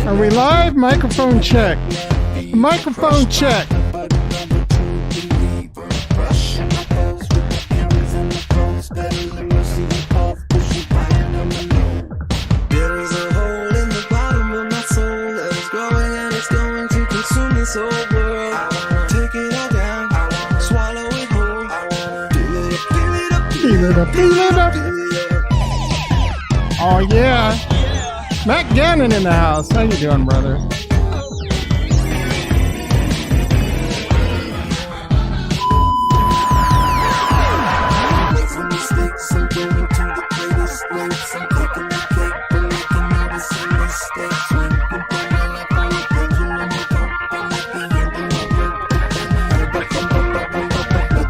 Are we live? Microphone check. Microphone check. This whole world, take it all down, swallow it whole, Feel it up, feel it up. Oh yeah, Matt Gannon in the house. How you doing, brother? Making mistakes, I'm going to the greatest lengths. I'm taking the cake, but making all the same mistakes. When you put my life on the pendulum, you don't come at the end of my rope. But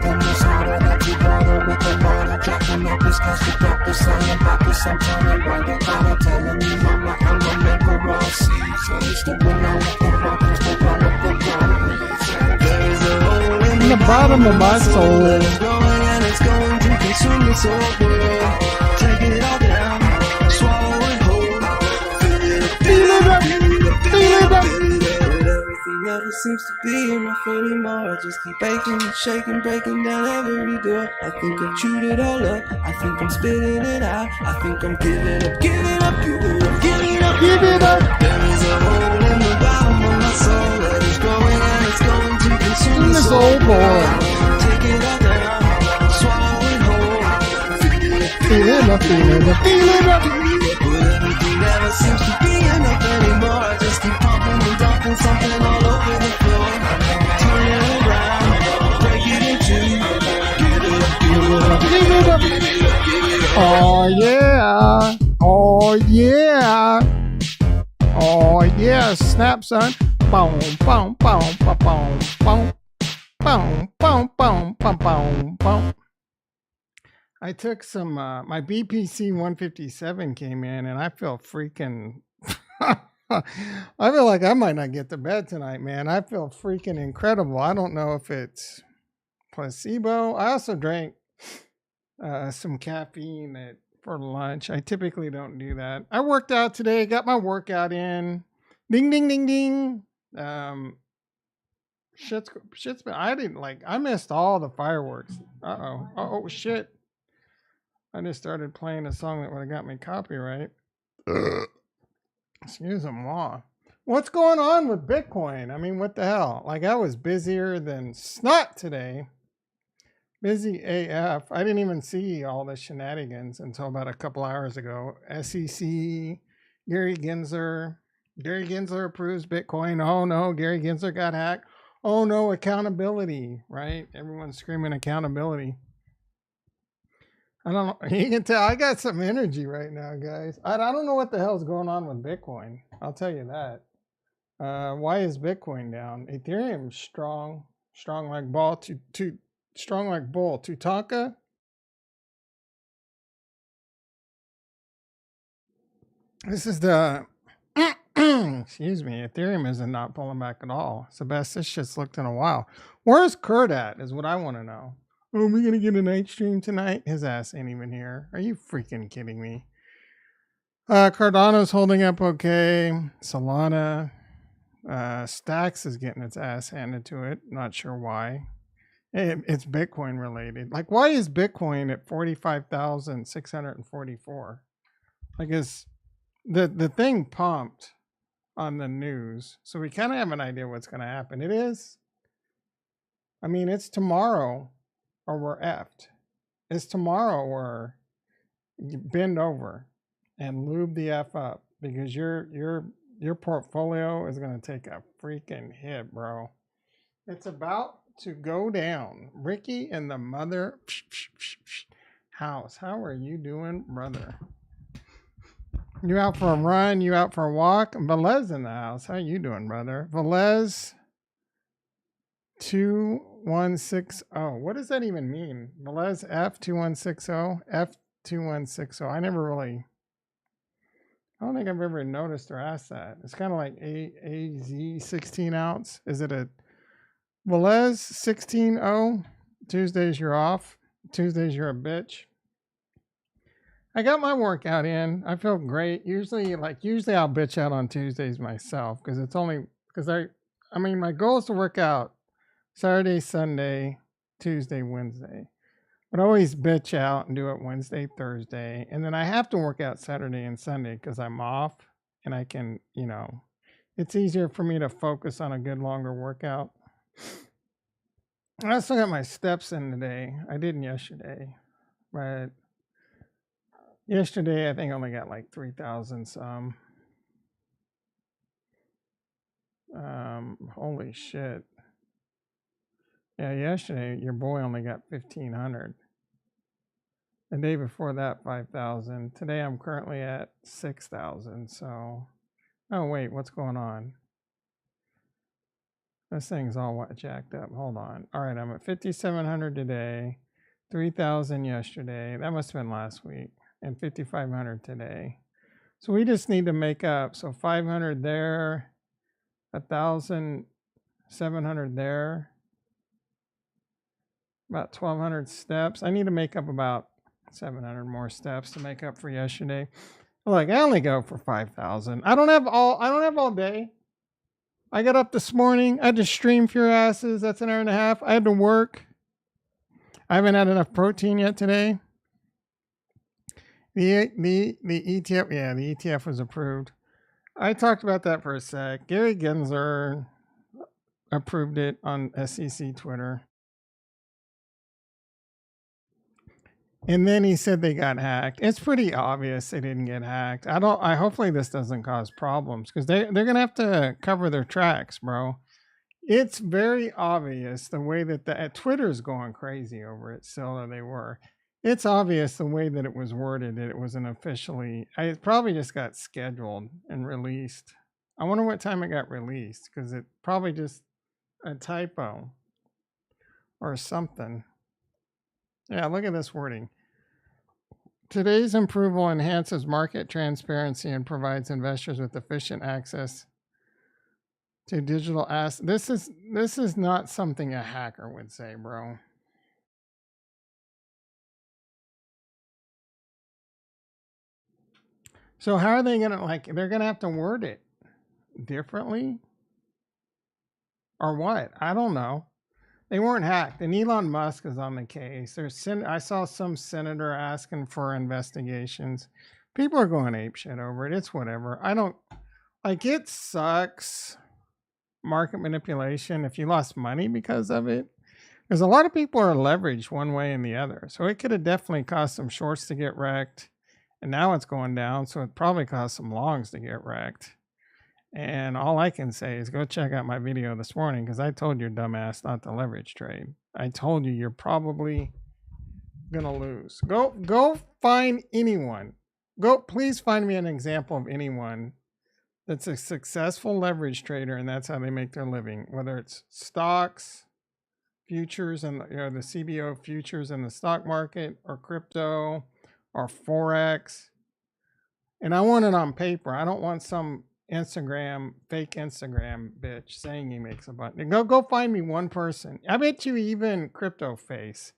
then there's harder that you bother with the water. Jacking up this cause the doctor signing back to some time and writing down and telling me mama I'm a mental raw seas. I used to win all of the problems, but run up the problem. There's a hole in the bottom of my soul. It's growing and it's going to consume this whole world. Take it all down, swallow it whole. Feel it up, feel it up. Everything never seems to be enough anymore. I just keep baking and shaking, breaking down every door. I think I've chewed it all up. I think I'm spitting it out. I think I'm giving up, giving up, giving up, giving up, giving up. There is a hole in the bottom of my soul that is growing and it's going to consume this whole world. Take it all down, swallow it whole. Feel it up, feel it up, feel it up. But everything never seems to be enough anymore. I just keep pumping and dumping something all over the floor. Turn it around, break it in two. Give it up, give it up, Give it up. give it up, give it up. Oh yeah, oh yeah, oh yeah. Snap, son. Boom, boom, boom, boom, boom, boom, boom, boom, boom, boom, boom, boom. I took some, my BPC 157 came in and I feel freaking, I feel like I might not get to bed tonight, man. I feel freaking incredible. I don't know if it's placebo. I also drank some caffeine for lunch. I typically don't do that. I worked out today, got my workout in. Ding, ding, ding, ding. Shit's been, I missed all the fireworks. Oh, shit. I just started playing a song that would have got me copyright. Excuse me. What's going on with Bitcoin? I mean, what the hell? Like, I was busier than snot today. Busy AF. I didn't even see all the shenanigans until about a couple hours ago. SEC, Gary Gensler. Gary Gensler approves Bitcoin. Oh no, Gary Gensler got hacked. Oh no, accountability, right? Everyone's screaming accountability. I don't know. You can tell I got some energy right now, guys. I don't know what the hell's going on with Bitcoin. I'll tell you that. Why is Bitcoin down? Ethereum's strong like ball. Strong like bull. Tutanka. This is the. Excuse me. Ethereum isn't not pulling back at all. It's the best this shit's looked in a while. Where's Kurt at? Is what I want to know. Oh, are we going to get a night stream tonight? His ass ain't even here. Are you freaking kidding me? Cardano's holding up okay. Solana. Stacks is getting its ass handed to it. Not sure why. It's Bitcoin related. Like, why is Bitcoin at 45,644? Like, is the thing pumped on the news. So we kind of have an idea what's going to happen. It is. I mean, it's tomorrow. Or we're effed. It's tomorrow where you bend over and lube the F up because your portfolio is going to take a freaking hit, bro. It's about to go down. Ricky and the mother house. How are you doing, brother? You out for a run? You out for a walk? Velez in the house. How you doing, brother? Velez 2160. What does that even mean? Velez F2160? F2160. I don't think I've ever noticed or asked that. It's kind of like AZ 16 ounce. Is it a Velez 16.0? Tuesdays you're off. Tuesdays you're a bitch. I got my workout in. I feel great. Usually I'll bitch out on Tuesdays myself because it's only because I mean my goal is to work out Saturday, Sunday, Tuesday, Wednesday. But I always bitch out and do it Wednesday, Thursday, and then I have to work out Saturday and Sunday because I'm off and I can, it's easier for me to focus on a good longer workout. I also got my steps in today. I didn't yesterday, but yesterday I think I only got like 3,000 some. Holy shit. Yeah, yesterday your boy only got 1,500. The day before that, 5,000. Today I'm currently at 6,000. So, oh wait, what's going on? This thing's all jacked up. Hold on. All right, I'm at 5,700 today, 3,000 yesterday. That must have been last week, and 5,500 today. So we just need to make up. So 500 there, 1,700 there, about 1,200 steps. I need to make up about 700 more steps to make up for yesterday. Look, I only go for 5,000. I don't have all day. I got up this morning. I had to stream for your asses. That's an hour and a half. I had to work. I haven't had enough protein yet today. The ETF, yeah, the ETF was approved. I talked about that for a sec. Gary Gensler approved it on SEC Twitter. And then he said they got hacked. It's pretty obvious they didn't get hacked. Hopefully this doesn't cause problems because they're gonna have to cover their tracks, bro. It's very obvious the way that Twitter's going crazy over it. Still, they were. It's obvious the way that it was worded that it wasn't officially. It probably just got scheduled and released. I wonder what time it got released because it probably just a typo or something. Yeah, look at this wording. Today's approval enhances market transparency and provides investors with efficient access to digital assets. This is not something a hacker would say, bro. So how are they gonna they're gonna have to word it differently? Or what? I don't know. They weren't hacked, and Elon Musk is on the case. I saw some senator asking for investigations. People are going apeshit over it. It's whatever. I don't it sucks. Market manipulation. If you lost money because of it, because a lot of people are leveraged one way and the other. So it could have definitely caused some shorts to get wrecked, and now it's going down. So it probably caused some longs to get wrecked. And all I can say is go check out my video this morning because I told your dumbass not to leverage trade. I told you you're probably gonna lose. Go find anyone. Please find me an example of anyone that's a successful leverage trader and that's how they make their living. Whether it's stocks, futures, and the CBO futures in the stock market, or crypto, or forex. And I want it on paper. I don't want some fake Instagram bitch saying he makes a bunch. Go find me one person. I bet you even Crypto Face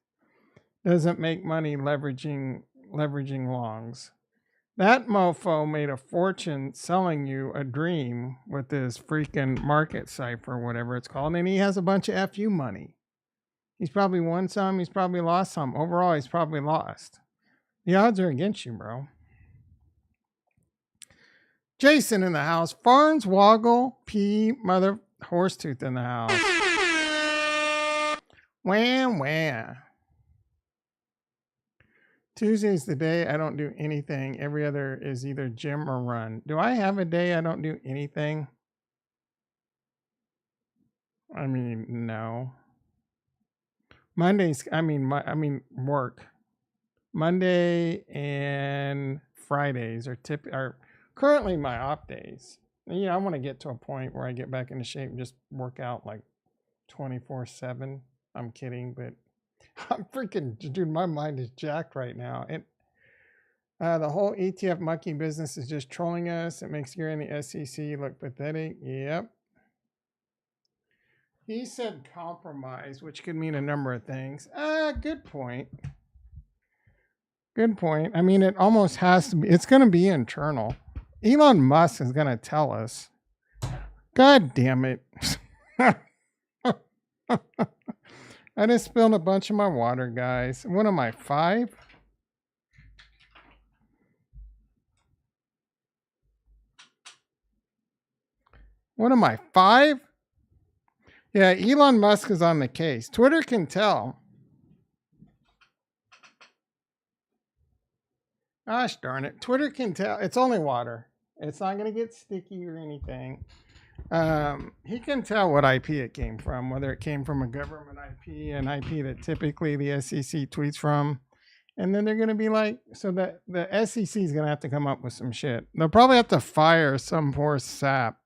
doesn't make money leveraging longs. That mofo made a fortune selling you a dream with his freaking market cipher, whatever it's called, and he has a bunch of FU money. He's probably won some, he's probably lost some. Overall, he's probably lost. The odds are against you, bro. Jason in the house. Farns, Woggle, P, Mother, Horsetooth in the house. Wham, wham. Tuesday's the day I don't do anything. Every other is either gym or run. Do I have a day I don't do anything? I mean, no. Mondays, work. Monday and Fridays are currently my off days. And, I want to get to a point where I get back into shape and just work out like 24/7. I'm kidding, but I'm freaking, dude, my mind is jacked right now. And the whole ETF monkey business is just trolling us. It makes Gary and the SEC look pathetic. Yep. He said compromise, which could mean a number of things. Good point. Good point. I mean, it almost has to be. It's going to be internal. Elon Musk is going to tell us. God damn it. I just spilled a bunch of my water, guys. What am I, 5? What am I, 5? Yeah, Elon Musk is on the case. Twitter can tell. Gosh darn it. Twitter can tell. It's only water. It's not going to get sticky or anything. He can tell what IP it came from, whether it came from a government IP, an IP that typically the SEC tweets from. And then they're going to be like, so that the SEC is going to have to come up with some shit. They'll probably have to fire some poor sap.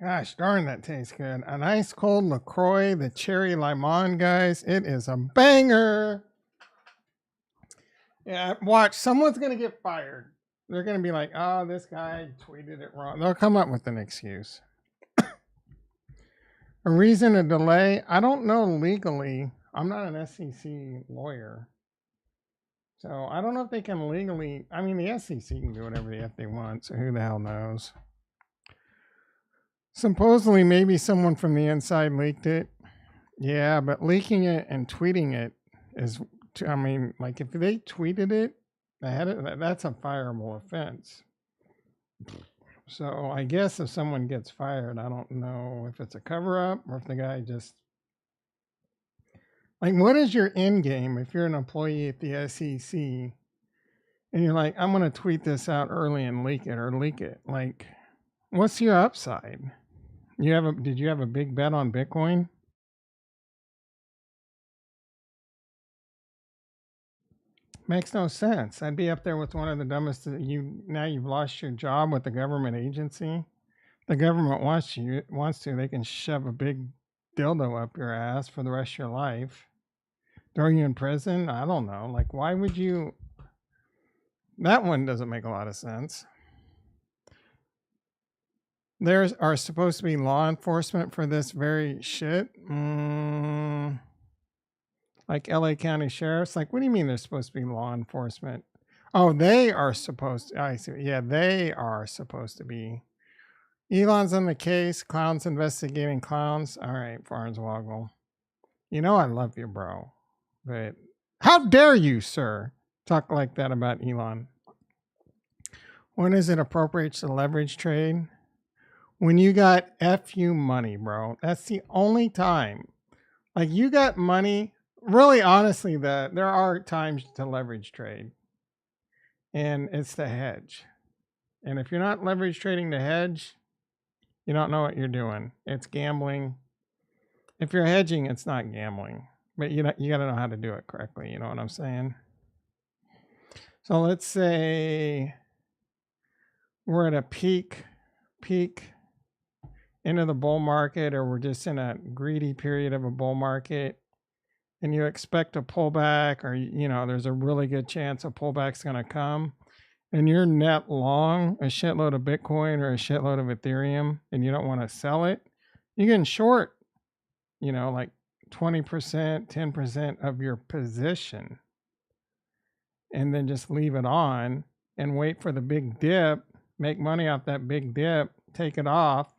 Gosh darn, that tastes good. A nice cold LaCroix, the cherry limon, guys. It is a banger. Yeah, watch. Someone's going to get fired. They're going to be like, oh, this guy tweeted it wrong. They'll come up with an excuse. A reason to delay? I don't know legally. I'm not an SEC lawyer. So I don't know if they can legally. I mean, the SEC can do whatever they want. So who the hell knows? Supposedly, maybe someone from the inside leaked it. Yeah, but leaking it and tweeting it is, I mean, like if they tweeted it, that's a fireable offense. So I guess if someone gets fired, I don't know if it's a cover up or if the guy just, like, what is your end game if you're an employee at the SEC and you're like, I'm going to tweet this out early and leak it? Like, what's your upside? Did you have a big bet on Bitcoin? Makes no sense. I'd be up there with one of the dumbest. Now you've lost your job with the government agency. The government wants to. They can shove a big dildo up your ass for the rest of your life. Throw you in prison. I don't know. Like, why would you? That one doesn't make a lot of sense. There are supposed to be law enforcement for this very shit. Like LA County sheriffs. Like, what do you mean there's supposed to be law enforcement? Oh, they are supposed to. I see. Yeah, they are supposed to be. Elon's on the case. Clowns investigating clowns. All right, Farnswoggle. You know I love you, bro. But how dare you, sir, talk like that about Elon? When is it appropriate to leverage trade? When you got FU money, bro. That's the only time. Like, you got money. Really, honestly, there are times to leverage trade. And it's to hedge. And if you're not leverage trading to hedge, you don't know what you're doing. It's gambling. If you're hedging, it's not gambling. But you got to know how to do it correctly. You know what I'm saying? So let's say we're at a peak into the bull market, or we're just in a greedy period of a bull market, and you expect a pullback, or there's a really good chance a pullback's going to come, and you're net long a shitload of Bitcoin or a shitload of Ethereum, and you don't want to sell it, you can short, like 20%, 10% of your position, and then just leave it on and wait for the big dip, make money off that big dip, take it off,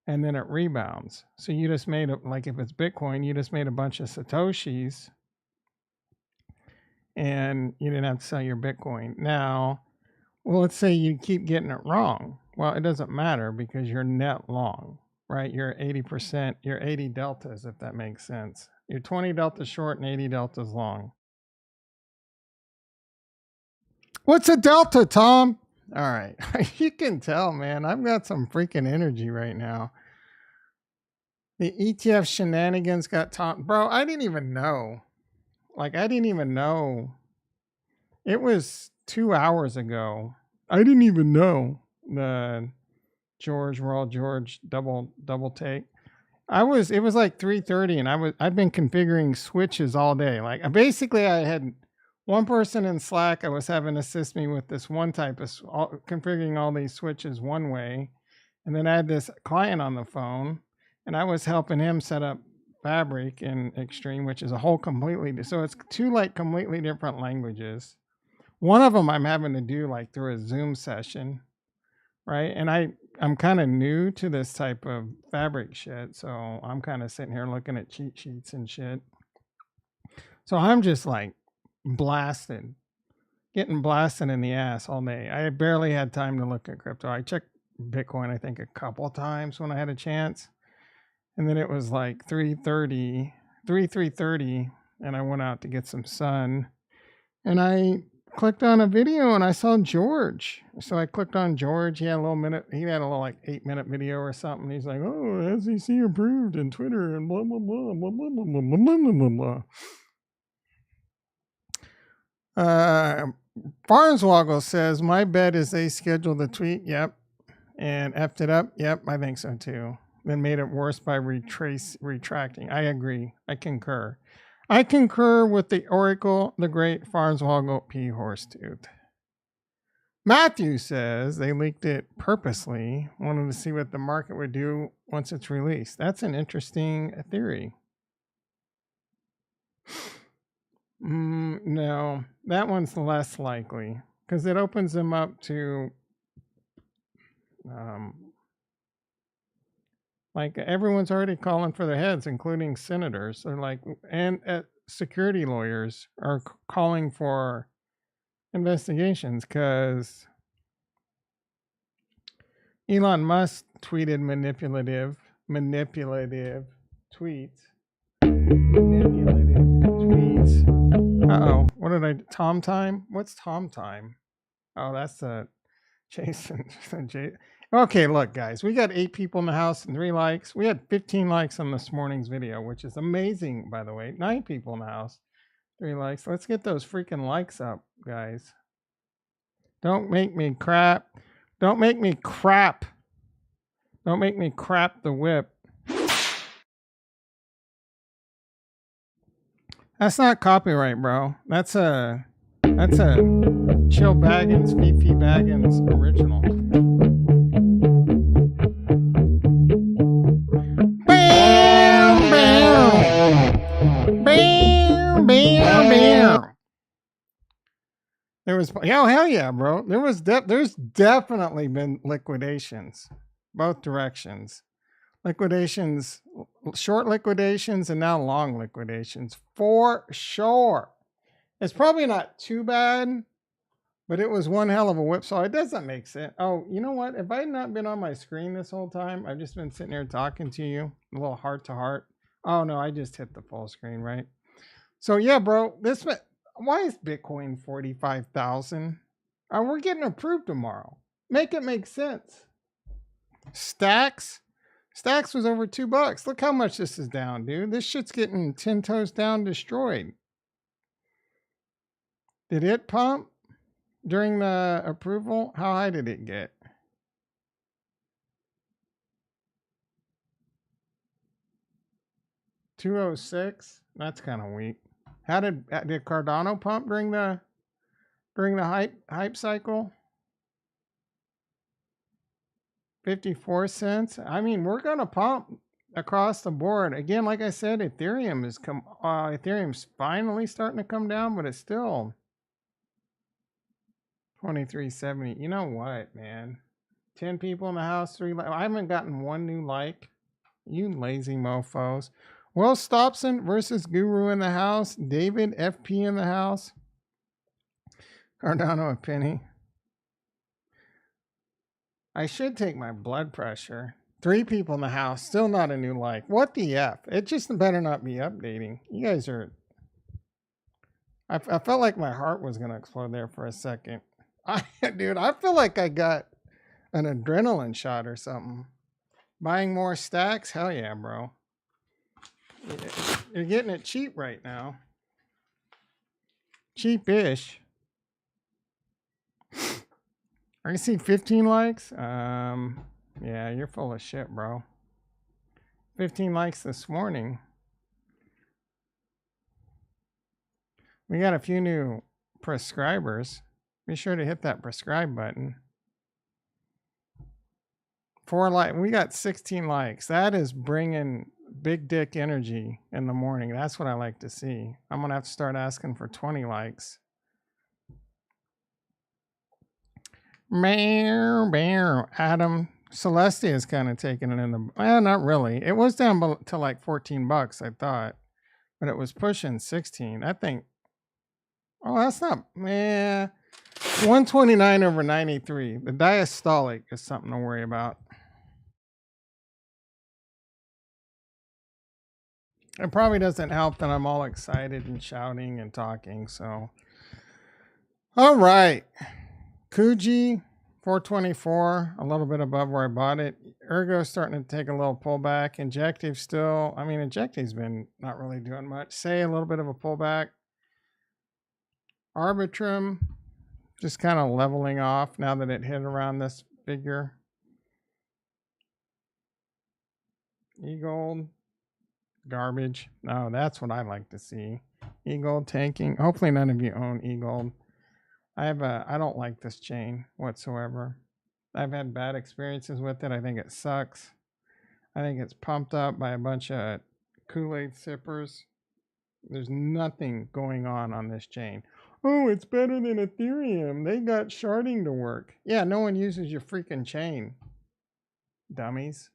and then it rebounds. So you just made like if it's Bitcoin, you just made a bunch of Satoshis and you didn't have to sell your Bitcoin. Now, well, let's say you keep getting it wrong. Well, it doesn't matter because you're net long, right? You're 80%, you're 80 deltas, if that makes sense. You're 20 deltas short and 80 deltas long. What's a delta, Tom? All right. You can tell, man. I've got some freaking energy right now. The ETF shenanigans got Tom. Bro, I didn't even know. It was 2 hours ago. I didn't even know the Royal George double take. It was like 3:30 and I'd been configuring switches all day. Like basically I had one person in Slack, I was having to assist me with this one type of configuring all these switches one way. And then I had this client on the phone, and I was helping him set up Fabric in Extreme, which is a whole completely, so it's two like completely different languages. One of them I'm having to do like through a Zoom session, right? And I'm kind of new to this type of Fabric shit, so I'm kind of sitting here looking at cheat sheets and shit. So I'm just like blasted, getting blasted in the ass all day. I barely had time to look at crypto. I checked Bitcoin, I think, a couple times when I had a chance. And then it was like 3:30, and I went out to get some sun. And I clicked on a video and I saw George. So I clicked on George. He had a little like 8-minute video or something. He's like, oh, SEC approved and Twitter and blah, blah, blah, blah, blah, blah, blah, blah, blah, blah. Farnswoggle says, my bet is they scheduled the tweet. Yep. And effed it up. Yep, I think so too. Then made it worse by retracting. I agree. I concur. I concur with the Oracle, the great Farnswoggle P. Horsetooth. Matthew says they leaked it purposely, wanted to see what the market would do once it's released. That's an interesting theory. No, that one's less likely because it opens them up to like everyone's already calling for their heads, including senators. They're like, and security lawyers are calling for investigations because Elon Musk tweeted manipulative tweets. Uh-oh. What did I... Tom time? What's Tom time? Oh, that's Jason. Okay, look, guys. We got 8 people in the house and 3 likes. We had 15 likes on this morning's video, which is amazing, by the way. 9 people in the house, 3 likes. Let's get those freaking likes up, guys. Don't make me crap. Don't make me crap. Don't make me crap the whip. That's not copyright, bro. That's a Chill Baggins, Fifi Baggins original. Bam, bam, bam, bam, bam. There was, oh hell yeah, bro. There's definitely been liquidations, both directions. Liquidations, short liquidations, and now long liquidations for sure. It's probably not too bad, but it was one hell of a whipsaw. It doesn't make sense. Oh, you know what? If I had not been on my screen this whole time, I've just been sitting here talking to you, a little heart to heart. Oh no, I just hit the full screen, right? So yeah, bro, why is Bitcoin 45,000? We're getting approved tomorrow. Make it make sense. Stacks was over $2. Look how much this is down, dude. This shit's getting 10 toes down, destroyed. Did it pump during the approval? How high did it get? $206. That's kind of weak. How did Cardano pump during the hype cycle? 54 cents. I mean, we're gonna pump across the board again. Like I said, Ethereum's finally starting to come down, but it's still 23.70. You know what, man? 10 people in the house, 3 likes. I haven't gotten one new like. You lazy mofos. Will Stopson versus Guru in the house. David FP in the house. Cardano a penny. I should take my blood pressure. 3 people in the house, still not a new like. What the F? It just better not be updating. You guys are... I felt like my heart was going to explode there for a second. Dude, I feel like I got an adrenaline shot or something. Buying more stacks? Hell yeah, bro. You're getting it cheap right now. Cheap-ish. I can see 15 likes. Yeah, you're full of shit, bro. 15 likes this morning. We got a few new prescribers. Be sure to hit that prescribe button. 4 like we got 16 likes. That is bringing big dick energy in the morning. That's what I like to see. I'm gonna have to start asking for 20 likes. Adam Celestia is kind of taking it in the. Well, not really. It was down to like $14, I thought, but it was pushing 16. I think. Oh, that's not. 129 over 93. The diastolic is something to worry about. It probably doesn't help that I'm all excited and shouting and talking. So, all right. Kuji 424, a little bit above where I bought it. Ergo starting to take a little pullback. Injective still. I mean, Injective's been not really doing much. Say a little bit of a pullback. Arbitrum just kind of leveling off now that it hit around this figure. E-Gold. Garbage. No, that's what I like to see. E-Gold tanking. Hopefully none of you own E-Gold. I don't like this chain whatsoever. I've had bad experiences with it. I think it sucks. I think it's pumped up by a bunch of Kool-Aid sippers. There's nothing going on this chain. Oh, it's better than Ethereum. They got sharding to work. Yeah, no one uses your freaking chain. Dummies.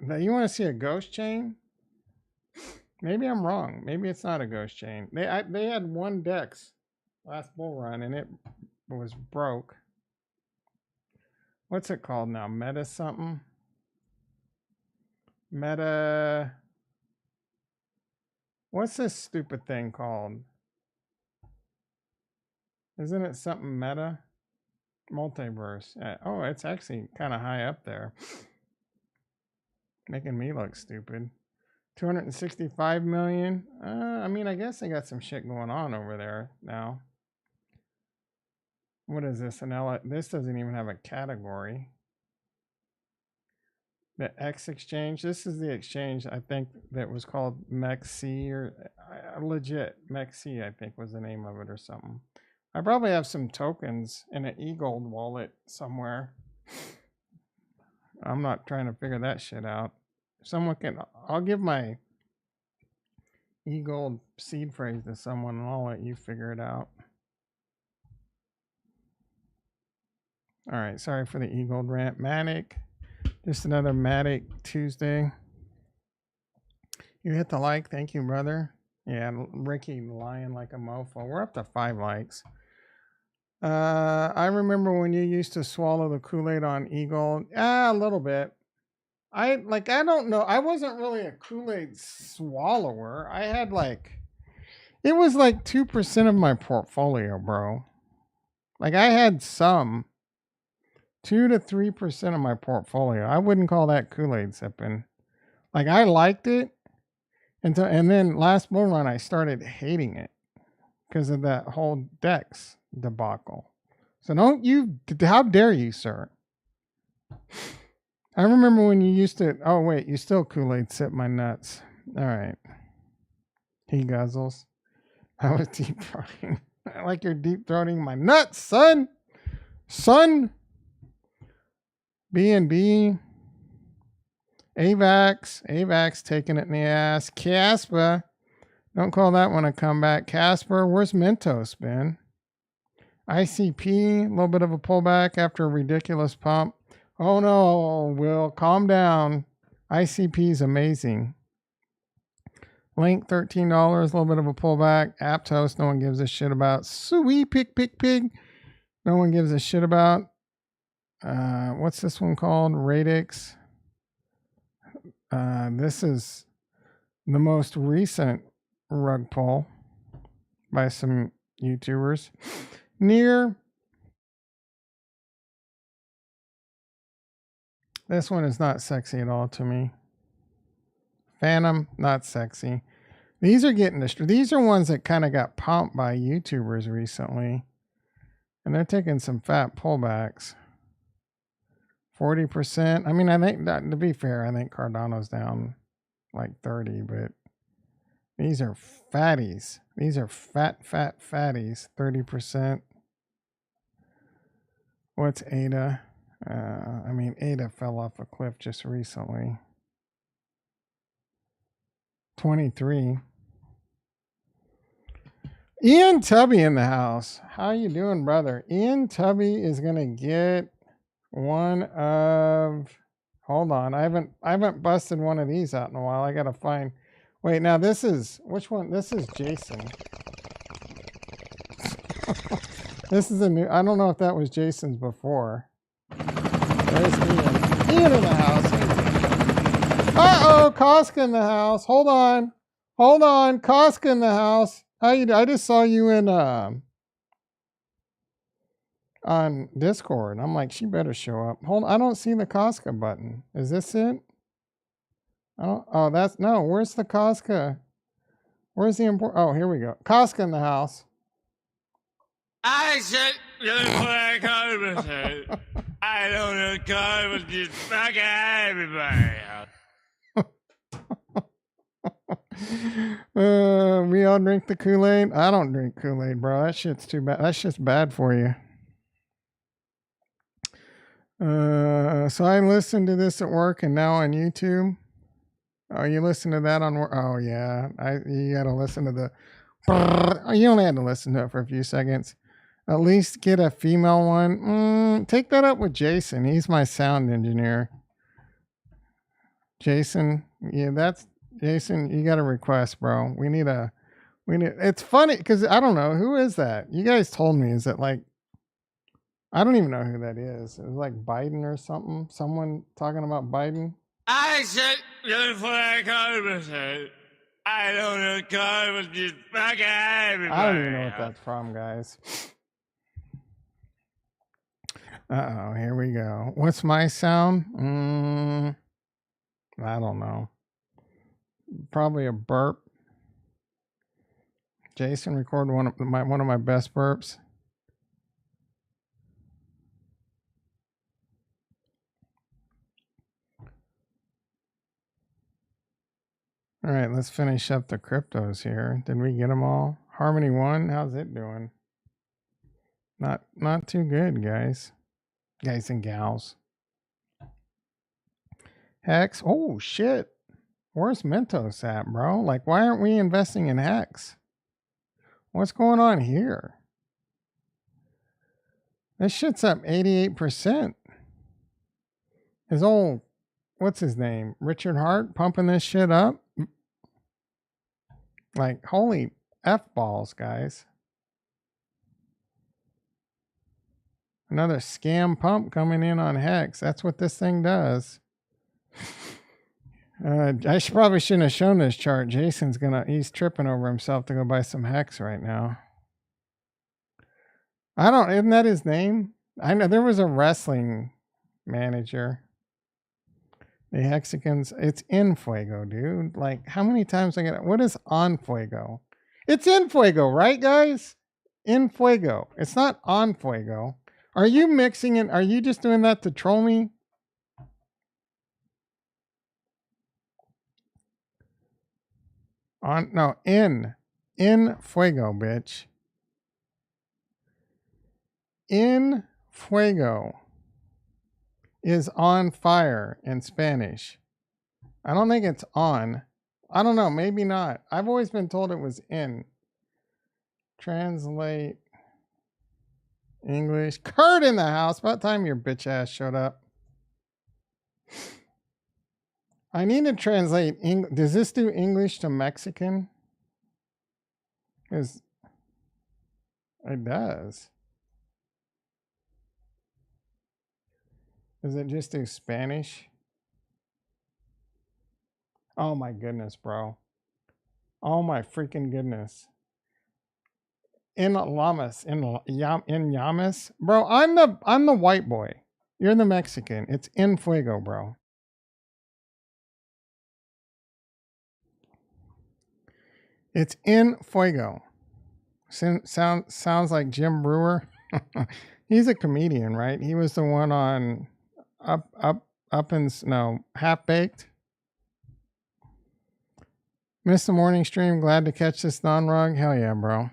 Now, you want to see a ghost chain? Maybe I'm wrong. Maybe it's not a ghost chain. They had one DEX last bull run and it was broke. What's it called now? Meta something? Meta. What's this stupid thing called? Isn't it something meta? Multiverse. Oh, it's actually kind of high up there. Making me look stupid. 265 million. I mean, I guess they got some shit going on over there now. What is this? This doesn't even have a category. The X exchange. This is the exchange I think that was called MEXC or legit MEXC, I think was the name of it or something. I probably have some tokens in an e-gold wallet somewhere. I'm not trying to figure that shit out. Someone can. I'll give my e-gold seed phrase to someone and I'll let you figure it out. All right, sorry for the e-gold rant. Matic, just another Matic Tuesday. You hit the like, thank you, brother. Yeah, Ricky lying like a mofo. We're up to 5 likes. I remember when you used to swallow the Kool-Aid on e-gold. A little bit. I don't know. I wasn't really a Kool-Aid swallower. I had it was like 2% of my portfolio, bro. Like I had some 2 to 3% of my portfolio. I wouldn't call that Kool-Aid sipping. Like I liked it and then last bull run I started hating it because of that whole DEX debacle. So how dare you, sir? I remember when you used to, oh wait, you still Kool-Aid sip my nuts. All right. He guzzles. I was deep throating. I like you're deep throating my nuts, son. Son. B&B. AVAX taking it in the ass. Casper. Don't call that one a comeback. Casper, where's Mentos been? ICP, a little bit of a pullback after a ridiculous pump. Oh no, Will, calm down. ICP is amazing. Link, $13, a little bit of a pullback. Aptos, no one gives a shit about. Sweet pig. No one gives a shit about. What's this one called? Radix. This is the most recent rug pull by some YouTubers. Near. This one is not sexy at all to me. Phantom, not sexy. These are these are ones that kind of got pumped by YouTubers recently. And they're taking some fat pullbacks. 40%. I mean, I think that, to be fair, I think Cardano's down like 30, but These are fatties. These are fat fatties. 30%. What's ADA? I mean, ADA fell off a cliff just recently. 23. Ian Tubby in the house. How you doing, brother? Ian Tubby is gonna get one of. Hold on, I haven't busted one of these out in a while. I gotta find. Wait, now this is which one? This is Jason. This is a new. I don't know if that was Jason's before. There's Ian. Ian in the house. Uh-oh, Koska in the house. Hold on. Koska in the house. How you? I just saw you in on Discord. I'm like, she better show up. Hold on, I don't see the Koska button. Is this it? I don't. Oh, that's no. Where's the Koska? Where's the import? Oh, here we go. Koska in the house. I said, I don't know, car was just fucking everybody. We all drink the Kool-Aid. I don't drink Kool-Aid, bro. That shit's too bad. That's just bad for you. So I listened to this at work and now on YouTube. Oh, you listen to that on work? Oh yeah, you gotta listen to the. You only had to listen to it for a few seconds. At least get a female one. Take that up with Jason. He's my sound engineer. Jason, yeah, that's Jason. You got a request, bro. We need. It's funny because I don't know who is that. You guys told me. Is it like? I don't even know who that is. It was like Biden or something. Someone talking about Biden. I said, I don't know, car was just fucking everybody. I don't even know what that's from, guys. Uh-oh, here we go. What's my sound? I don't know. Probably a burp. Jason recorded one of my best burps. All right, let's finish up the cryptos here. Did we get them all? Harmony 1, how's it doing? Not too good, guys. Guys and gals. Hex. Oh, shit. Where's Mentos at, bro? Like, why aren't we investing in Hex? What's going on here? This shit's up 88%. His old, what's his name? Richard Hart pumping this shit up. Like, holy F balls, guys. Another scam pump coming in on Hex. That's what this thing does. I probably shouldn't have shown this chart. He's tripping over himself to go buy some Hex right now. Isn't that his name? I know there was a wrestling manager. The Hexicans, it's in Fuego, dude. Like, how many times what is on Fuego? It's in Fuego, right, guys? In Fuego. It's not on Fuego. Are you mixing it? Are you just doing that to troll me? In Fuego, bitch. In Fuego is on fire in Spanish. I don't think it's on. I don't know, maybe not. I've always been told it was in. Translate English. Kurt in the house. About time your bitch ass showed up. I need to translate English. Does this do English to Mexican? Because it does. Does it just do Spanish? Oh my goodness, bro. Oh my freaking goodness. In Llamas. In Llamas. Bro, I'm the white boy. You're the Mexican. It's in Fuego, bro. It's in Fuego. Sounds like Jim Brewer. He's a comedian, right? He was the one on Half Baked. Missed the morning stream. Glad to catch this non-rug. Hell yeah, bro.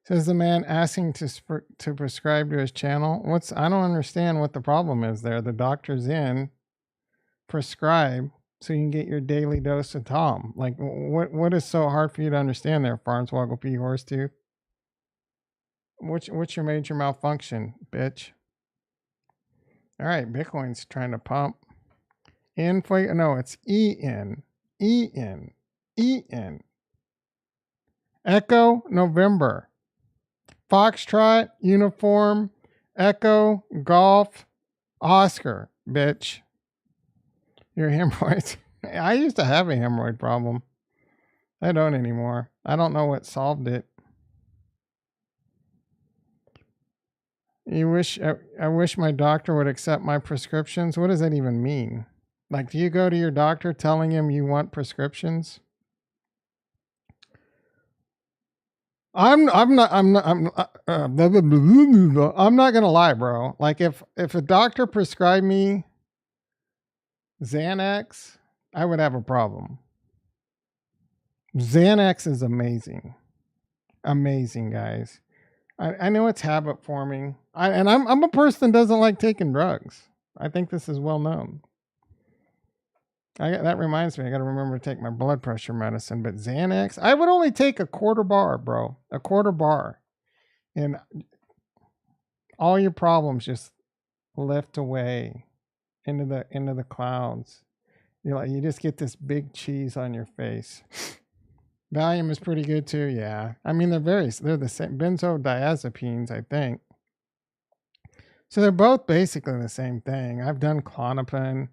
Says the man asking to prescribe to his channel. I don't understand what the problem is there. The doctor's in. Prescribe so you can get your daily dose of Tom. Like, what is so hard for you to understand there, Farnswoggle P. Horsetooth? What's your major malfunction, bitch? All right, Bitcoin's trying to pump. No, it's EN. EN. EN. Echo, November. Foxtrot, uniform, Echo, golf, Oscar, bitch. Your hemorrhoids. I used to have a hemorrhoid problem. I don't anymore. I don't know what solved it. I wish my doctor would accept my prescriptions. What does that even mean? Like, do you go to your doctor telling him you want prescriptions? I'm not gonna lie, bro. Like, if a doctor prescribed me Xanax, I would have a problem. Xanax is amazing. Amazing, guys. I know it's habit forming. I'm a person that doesn't like taking drugs. I think this is well known. That reminds me, I got to remember to take my blood pressure medicine. But Xanax, I would only take a quarter bar, bro. A quarter bar. And all your problems just lift away into the clouds. You just get this big cheese on your face. Valium is pretty good too, yeah. I mean, they're the same benzodiazepines, I think. So they're both basically the same thing. I've done Klonopin,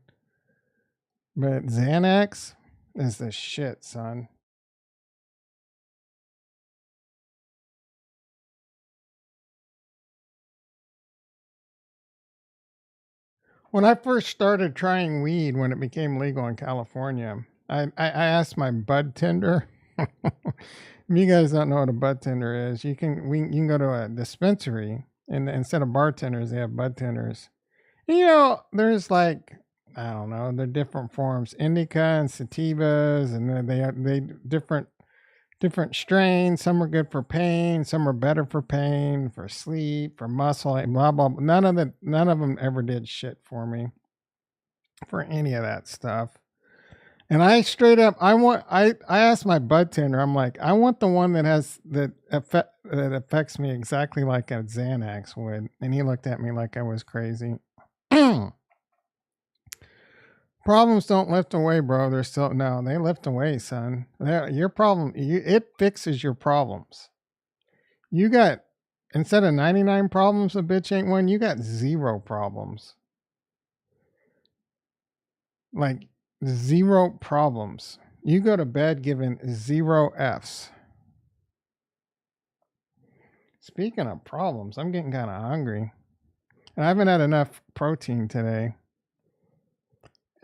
but Xanax is the shit, son. When I first started trying weed, when it became legal in California, I asked my bud tender. If you guys don't know what a bud tender is, you can go to a dispensary, and instead of bartenders, they have bud tenders. And, there's like, I don't know, they're different forms, indica and sativas, and they different strains. Some are good for pain, some are better for pain, for sleep, for muscle, blah blah. None of them ever did shit for me for any of that stuff. And I straight up, I asked my bud tender, I'm like, I want the one that affects me exactly like a Xanax would. And he looked at me like I was crazy. Problems don't lift away, bro. They lift away, son. Your problem, it fixes your problems. You got, instead of 99 problems, a bitch ain't one, you got 0 problems. Like, 0 problems. You go to bed given 0 Fs. Speaking of problems, I'm getting kind of hungry. And I haven't had enough protein today.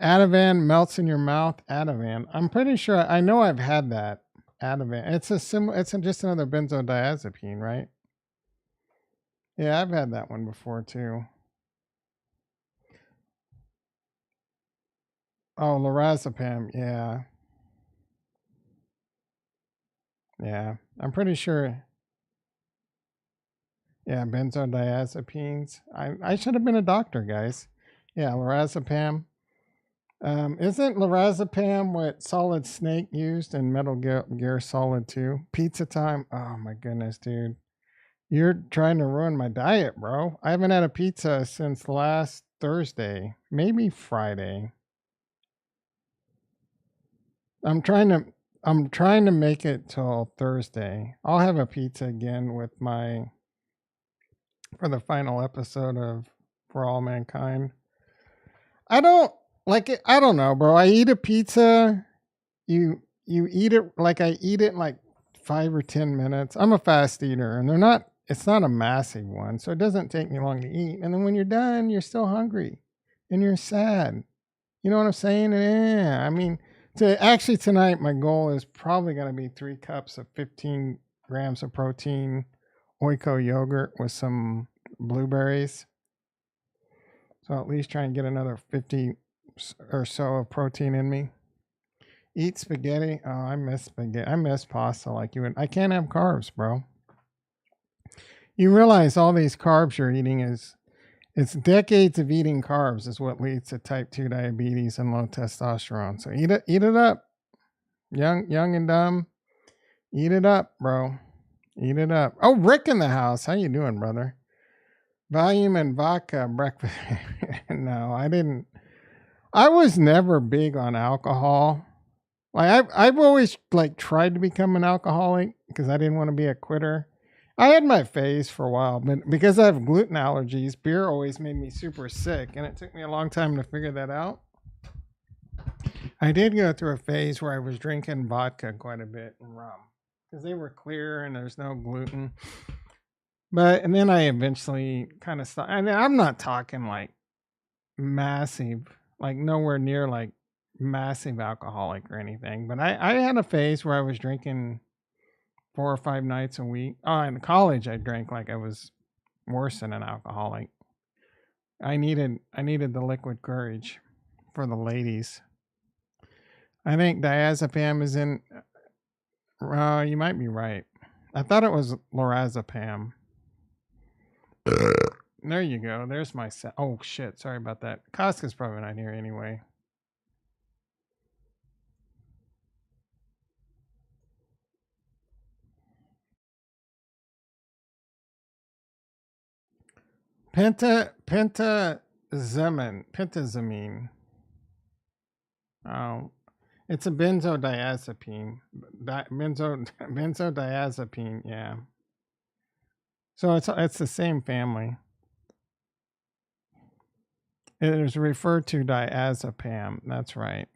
Ativan melts in your mouth. Ativan. I'm pretty sure, I know I've had that. Ativan. It's just another benzodiazepine, right? Yeah, I've had that one before too. Oh, lorazepam. Yeah. Yeah. I'm pretty sure. Yeah, benzodiazepines. I should have been a doctor, guys. Yeah, lorazepam. Isn't lorazepam what Solid Snake used in Metal Gear Solid 2? Pizza time. Oh my goodness, dude. You're trying to ruin my diet, bro. I haven't had a pizza since last Thursday, maybe Friday. I'm trying to make it till Thursday. I'll have a pizza again for the final episode of For All Mankind. I don't like it. I don't know, bro. I eat a pizza. You eat it like I eat it in like 5 or 10 minutes. I'm a fast eater, and it's not a massive one, so it doesn't take me long to eat. And then when you're done, you're still hungry and you're sad. You know what I'm saying? Yeah. I mean, tonight, my goal is probably going to be 3 cups of 15 grams of protein, Oiko yogurt with some blueberries. So at least try and get another 50 or so of protein in me. Eat spaghetti. Oh, I miss spaghetti. I miss pasta like you would. I can't have carbs, bro. You realize all these carbs you're eating is it's decades of eating carbs is what leads to type 2 diabetes and low testosterone. So eat it up. Young and dumb. Eat it up, bro. Eat it up. Oh, Rick in the house. How you doing, brother? Volume and vodka breakfast. No, I didn't. I was never big on alcohol. Like I've always like tried to become an alcoholic because I didn't want to be a quitter. I had my phase for a while, but because I have gluten allergies, beer always made me super sick, and it took me a long time to figure that out. I did go through a phase where I was drinking vodka quite a bit and rum because they were clear and there's no gluten. But and then I eventually kind of stopped. I mean, I'm not talking like massive, like nowhere near like massive alcoholic or anything. But I had a phase where I was drinking 4 or 5 nights a week. Oh, in college I drank like I was worse than an alcoholic. I needed the liquid courage for the ladies. I think diazepam is in. You might be right. I thought it was lorazepam. There you go. There's my set. Oh shit! Sorry about that. Casca's probably not here anyway. Pentazamine. Oh, it's a benzodiazepine. Benzodiazepine. Yeah. So it's the same family. It is referred to diazepam. That's right.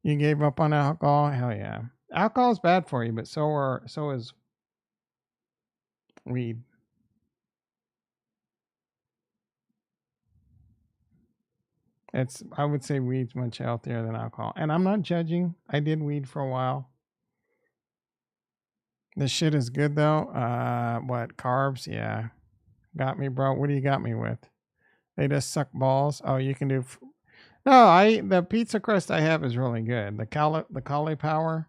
You gave up on alcohol? Hell yeah. Alcohol is bad for you, but so is weed. I would say weed's much healthier than alcohol. And I'm not judging. I did weed for a while. This shit is good though. What carbs? Yeah. Got me, bro. What do you got me with? They just suck balls. Oh, you can do no, the pizza crust I have is really good. The cauliflower.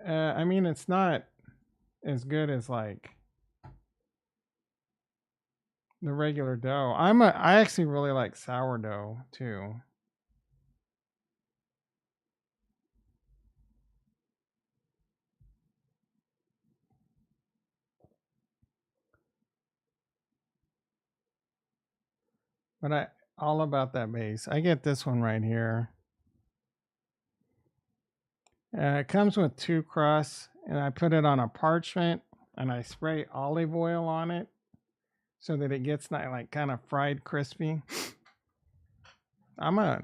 I mean, it's not as good as like the regular dough. I actually really like sourdough too. But I all about that base. I get this one right here. It comes with 2 crusts, and I put it on a parchment, and I spray olive oil on it so that it gets like kind of fried crispy. I'm a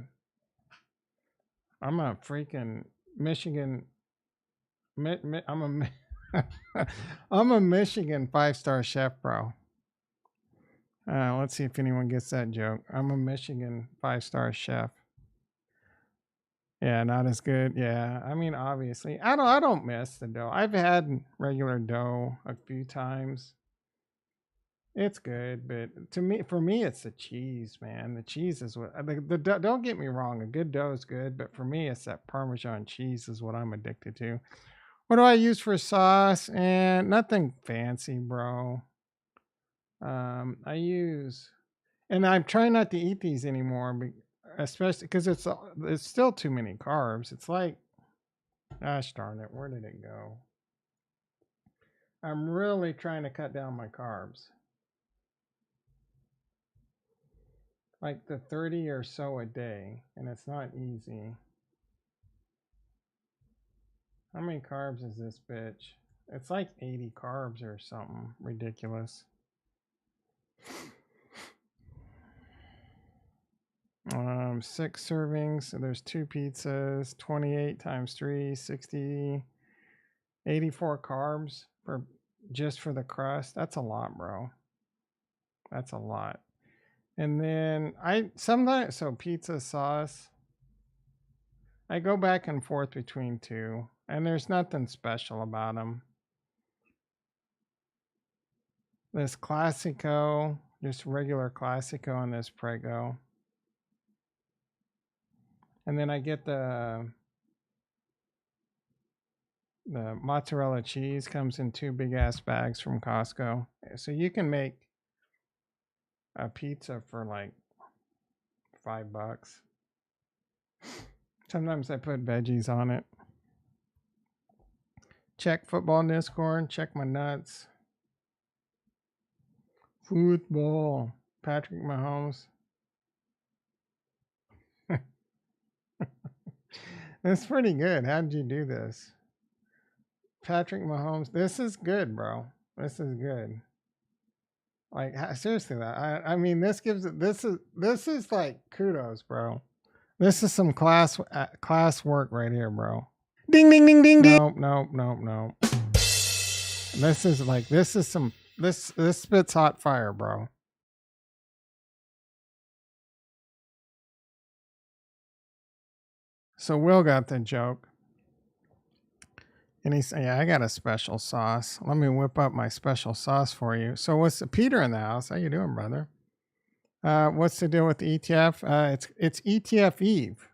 I'm a freaking Michigan. I'm a I'm a Michigan 5-star chef, bro. Let's see if anyone gets that joke. I'm a Michigan 5-star chef. Yeah, not as good. Yeah, I mean, obviously, I don't miss the dough. I've had regular dough a few times. It's good, but for me, it's the cheese, man. The cheese is what don't get me wrong. A good dough is good, but for me, it's that Parmesan cheese is what I'm addicted to. What do I use for sauce? And nothing fancy, bro. I use, and I'm trying not to eat these anymore, especially because it's still too many carbs. It's like, gosh darn it, where did it go? I'm really trying to cut down my carbs, like the 30 or so a day, and it's not easy. How many carbs is this bitch? It's like 80 carbs or something ridiculous. 6 servings. So there's 2 pizzas, 28 times 3, 60, 84 carbs for just for the crust. That's a lot, bro. That's a lot. And then pizza sauce. I go back and forth between 2, and there's nothing special about them. this Classico, just regular Classico and this Prego. And then I get the mozzarella cheese comes in 2 big ass bags from Costco. So you can make a pizza for like $5. Sometimes I put veggies on it. Check football Discord. Check my nuts. Football. Patrick Mahomes. That's pretty good. How did you do this? Patrick Mahomes. This is good, bro. This is good. Like seriously, that I mean, this is like kudos, bro. This is some class work right here, bro. Ding ding ding ding ding. Nope. This spits hot fire, bro. So Will got the joke. And he said, yeah, I got a special sauce. Let me whip up my special sauce for you. So what's Peter in the house? How you doing, brother? What's the deal with the ETF? It's ETF Eve.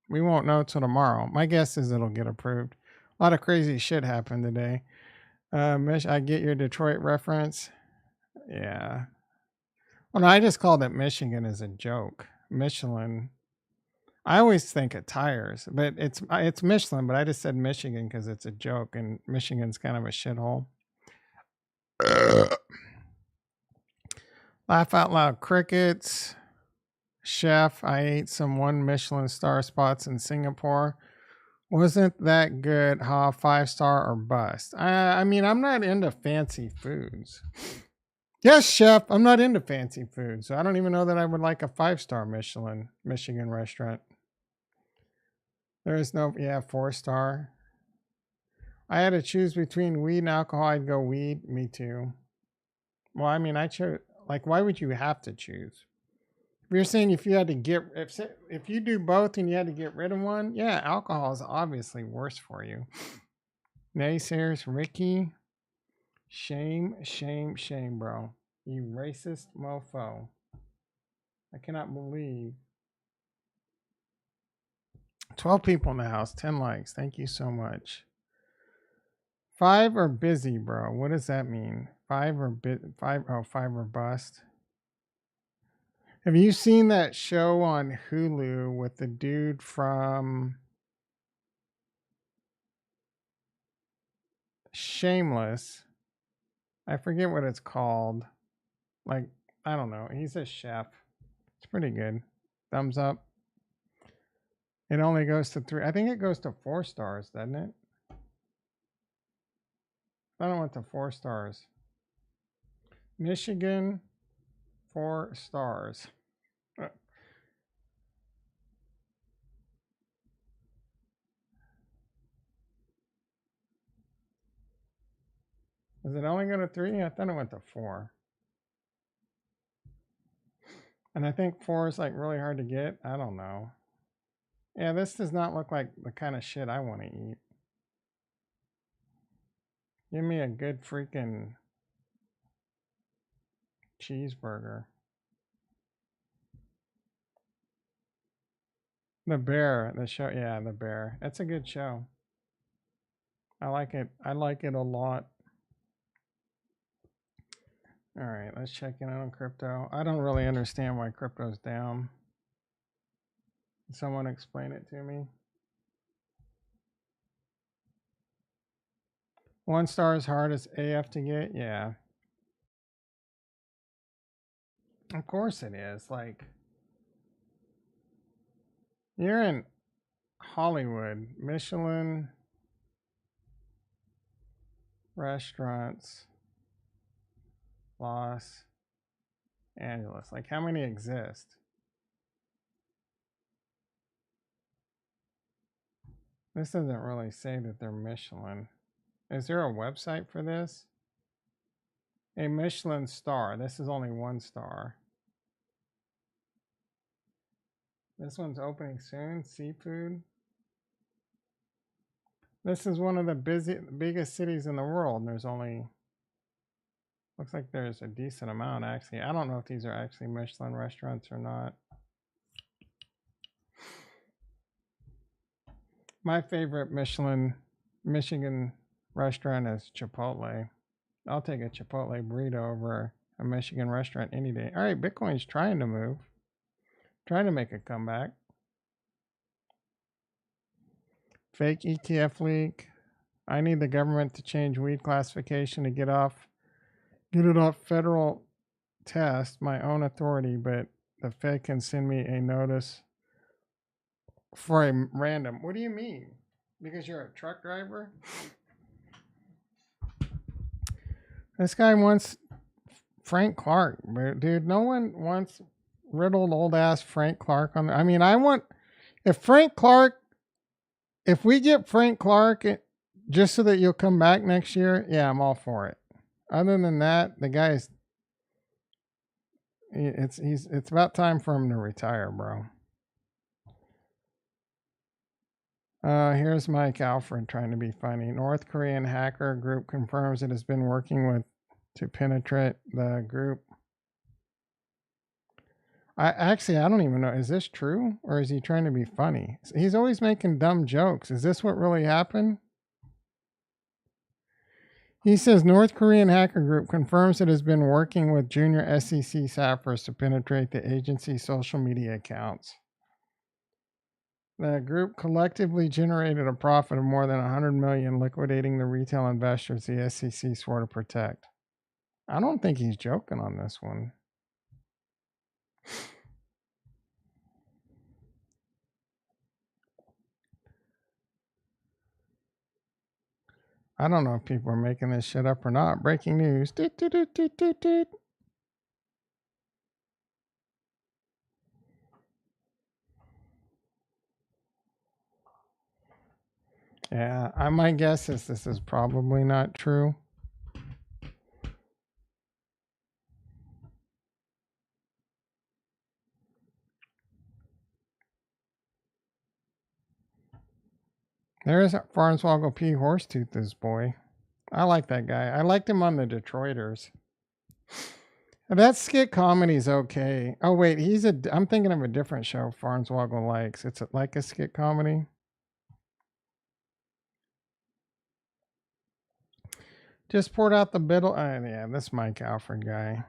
We won't know till tomorrow. My guess is it'll get approved. A lot of crazy shit happened today. I get your Detroit reference. Yeah. Well, no, I just called it Michigan as a joke. Michelin. I always think of tires, but it's Michelin. But I just said Michigan because it's a joke, and Michigan's kind of a shithole. Laugh out loud. Crickets. Chef. I ate some 1 Michelin star spots in Singapore. Wasn't that good? Ha, 5-star or bust? I mean, I'm not into fancy foods. Yes, chef. I'm not into fancy food, so I don't even know that I would like a 5-star Michigan restaurant. There is no, 4-star. I had to choose between weed and alcohol. I'd go weed. Me too. Well, I mean, I chose. Like, why would you have to choose? If you're saying if you had to get, if you do both and you had to get rid of one, yeah, alcohol is obviously worse for you. Naysayers, Ricky. Shame, bro. You racist mofo. I cannot believe. 12 people in the house, 10 likes. Thank you so much. 5 or busy, bro. What does that mean? 5 or 5 or bust. Have you seen that show on Hulu with the dude from Shameless? I forget what it's called. Like, I don't know. He's a chef. It's pretty good. Thumbs up. It only goes to 3. I think it goes to 4 stars, doesn't it? I don't want the 4 stars. Michigan, 4 stars. Is it only go to 3? I thought it went to 4. And I think 4 is like really hard to get. I don't know. Yeah, this does not look like the kind of shit I want to eat. Give me a good freaking cheeseburger. The Bear, the show. Yeah, The Bear. It's a good show. I like it. I like it a lot. All right, let's check in on crypto. I don't really understand why crypto's down. Can someone explain it to me? 1 star is hard as AF to get. Yeah. Of course it is. Like, you're in Hollywood, Michelin restaurants, Los Angeles. Like, how many exist? This doesn't really say that they're Michelin. Is there a website for this? A Michelin star. This is only 1 star. This one's opening soon. Seafood. This is one of the biggest cities in the world, and there's only Looks like there's a decent amount, actually. I don't know if these are actually Michelin restaurants or not. My favorite Michigan restaurant is Chipotle. I'll take a Chipotle burrito over a Michigan restaurant any day. All right, Bitcoin's trying to move, trying to make a comeback. Fake ETF leak. I need the government to change weed classification to get it off federal test, my own authority, but the Fed can send me a notice for a random. What do you mean? Because you're a truck driver? This guy wants Frank Clark, dude. No one wants riddled old ass Frank Clark on. I mean, I want if we get Frank Clark just so that you'll come back next year. Yeah, I'm all for it. Other than that, the guy's it's about time for him to retire, bro. Here's Mike Alfred trying to be funny. North Korean hacker group confirms it has been working to penetrate the group. I don't even know. Is this true or is he trying to be funny? He's always making dumb jokes. Is this what really happened? He says North Korean hacker group confirms it has been working with junior SEC staffers to penetrate the agency's social media accounts. The group collectively generated a profit of more than $100 million, liquidating the retail investors the SEC swore to protect. I don't think he's joking on this one. I don't know if people are making this shit up or not. Breaking news. Doot, doot, doot, doot, doot, doot. Yeah, my guess is this is probably not true. There's Farnswoggle P. Horsetooth, this boy. I like that guy. I liked him on the Detroiters. That skit comedy's okay. Oh wait, I'm thinking of a different show Farnswoggle likes. It's like a skit comedy. Just poured out the biddle. Yeah, this Mike Alfred guy.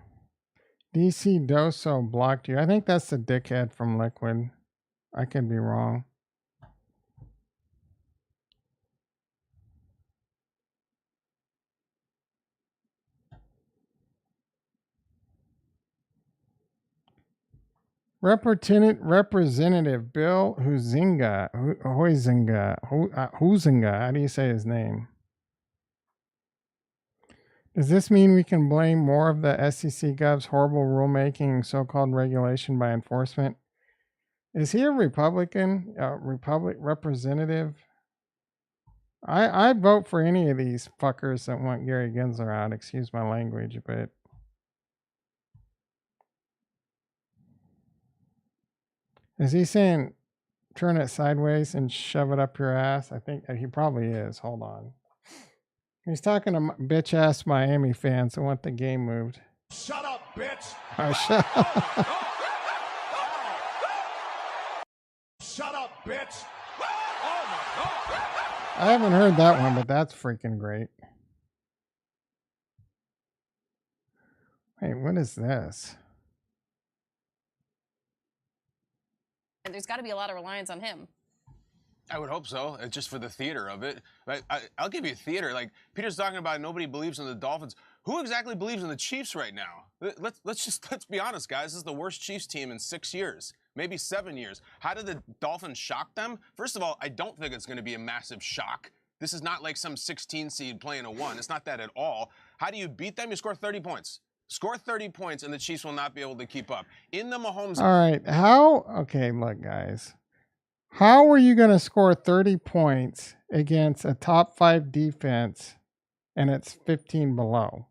DC Doso blocked you. I think that's the dickhead from Liquid. I could be wrong. Representative Bill Huizinga. How do you say his name? Does this mean we can blame more of the SEC gov's horrible rulemaking and so-called regulation by enforcement? Is he a Republican? Representative? I vote for any of these fuckers that want Gary Gensler out. Excuse my language, but is he saying turn it sideways and shove it up your ass? I think he probably is. Hold on. He's talking to bitch ass Miami fans that want the game moved. Shut up, bitch! Oh, shut up. Shut up, bitch! I haven't heard that one, but that's freaking great. Wait, what is this? There's got to be a lot of reliance on him. I would hope so, just for the theater of it. I'll give you theater. Like, Peter's talking about nobody believes in the Dolphins. Who exactly believes in the Chiefs right now? Let's be honest, guys. This is the worst Chiefs team in 6 years, maybe 7 years. How did the Dolphins shock them? First of all, I don't think it's going to be a massive shock. This is not like some 16 seed playing a 1. It's not that at all. How do you beat them? You score 30 points. Score 30 points, and the Chiefs will not be able to keep up. In the Mahomes... All right, okay, look, guys. How are you going to score 30 points against a top 5 defense and it's 15 below?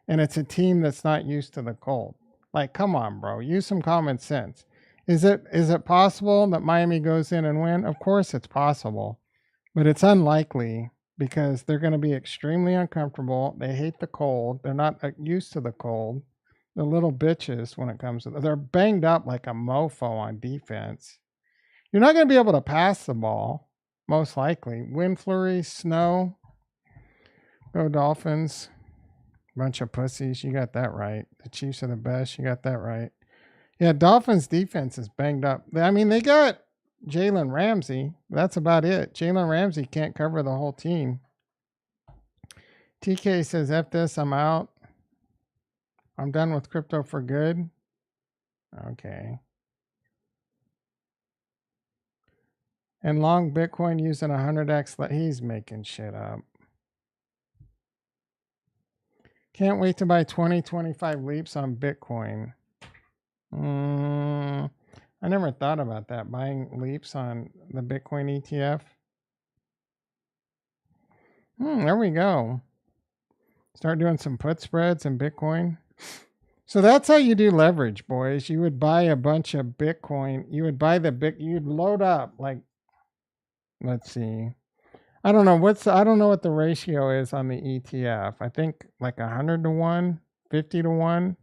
And it's a team that's not used to the cold. Like, come on, bro. Use some common sense. Is it possible that Miami goes in and win? Of course it's possible. But it's unlikely because they're going to be extremely uncomfortable. They hate the cold. They're not used to the cold. They're little bitches when it comes to they're banged up like a mofo on defense. You're not going to be able to pass the ball, most likely. Wind flurries, snow. Go Dolphins. Bunch of pussies. You got that right. The Chiefs are the best. You got that right. Yeah, Dolphins defense is banged up. I mean, they got Jalen Ramsey. That's about it. Jalen Ramsey can't cover the whole team. TK says, F this, I'm out. I'm done with crypto for good. Okay. And long Bitcoin using 100x. He's making shit up. Can't wait to buy 2025 leaps on Bitcoin. I never thought about that. Buying leaps on the Bitcoin ETF. There we go. Start doing some put spreads in Bitcoin. So that's how you do leverage, boys. You would buy a bunch of Bitcoin. You would buy you'd load up like, let's see. I don't know what the ratio is on the ETF. I think like 100 to 1, 50 to 1.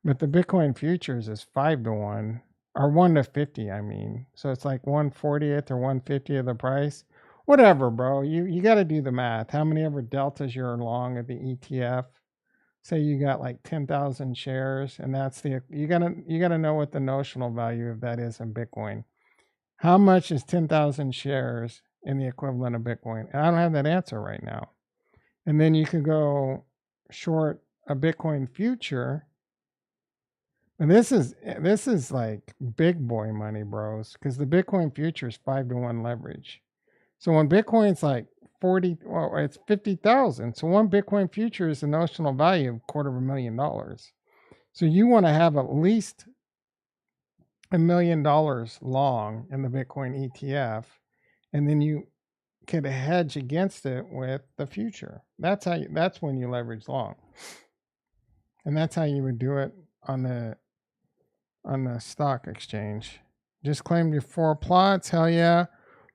But the Bitcoin futures is 5 to 1 or 1 to 50, I mean. So it's like 1/40th or 1/50 of the price. Whatever, bro. You got to do the math. How many ever deltas you're long at the ETF? Say you got like 10,000 shares, and that's you gotta know what the notional value of that is in Bitcoin. How much is 10,000 shares in the equivalent of Bitcoin? And I don't have that answer right now. And then you could go short a Bitcoin future. And this is like big boy money, bros, because the Bitcoin future is 5 to 1 leverage. So when Bitcoin's like 40, well, it's 50,000. So one Bitcoin future is the notional value of $250,000. So you want to have at least $1 million long in the Bitcoin ETF, and then you could hedge against it with the future. That's when you leverage long. And that's how you would do it on the stock exchange. Just claimed your 4 plots. Hell yeah.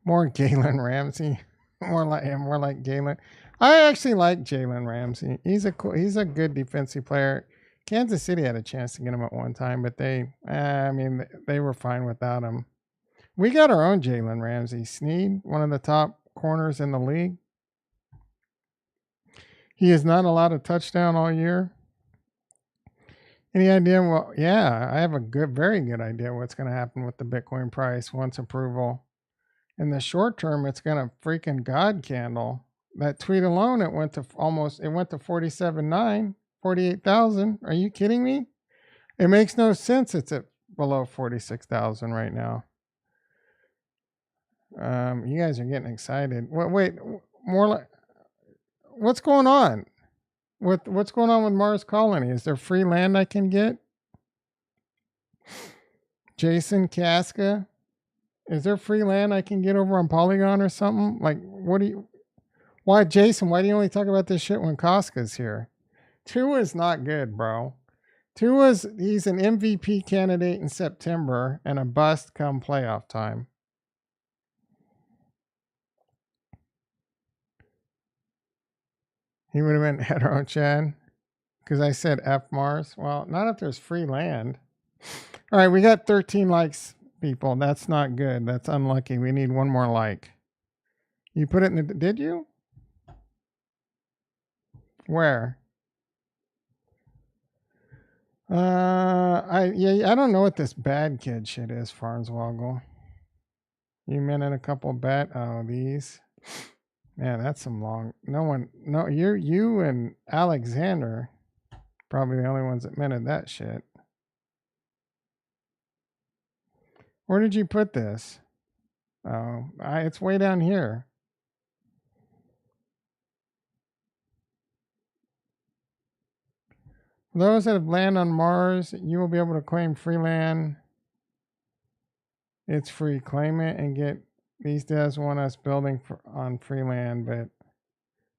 More Jalen Ramsey. more like Jalen. I actually like Jalen Ramsey. He's a good defensive player. Kansas City had a chance to get him at one time, but they were fine without him. We got our own Jalen Ramsey. Snead, one of the top corners in the league. He has not allowed a touchdown all year. Any idea? Well, yeah, I have a very good idea what's going to happen with the Bitcoin price once approval. In the short term, it's going to freaking God candle. That tweet alone, it went to 47.9, 48,000. Are you kidding me? It makes no sense. It's at below 46,000 right now. You guys are getting excited. Wait, more like, what's going on? What's going on with Mars Colony? Is there free land I can get? Jason Casca, is there free land I can get over on Polygon or something? Like, why, Jason, why do you only talk about this shit when Casca's here? Tua's not good, bro. He's an MVP candidate in September and a bust come playoff time. He would have been hetero Chad because I said F Mars. Well, not if there's free land. All right, we got 13 likes, people. That's not good. That's unlucky. We need one more like. You put it in the, did you? Where? I don't know what this bad kid shit is, Farnswoggle. You minted a couple these. Man, that's some long. You and Alexander, probably the only ones that minted that shit. Where did you put this? Oh, it's way down here. For those that have land on Mars, you will be able to claim free land. It's free. Claim it and get. These devs want us building on free land, but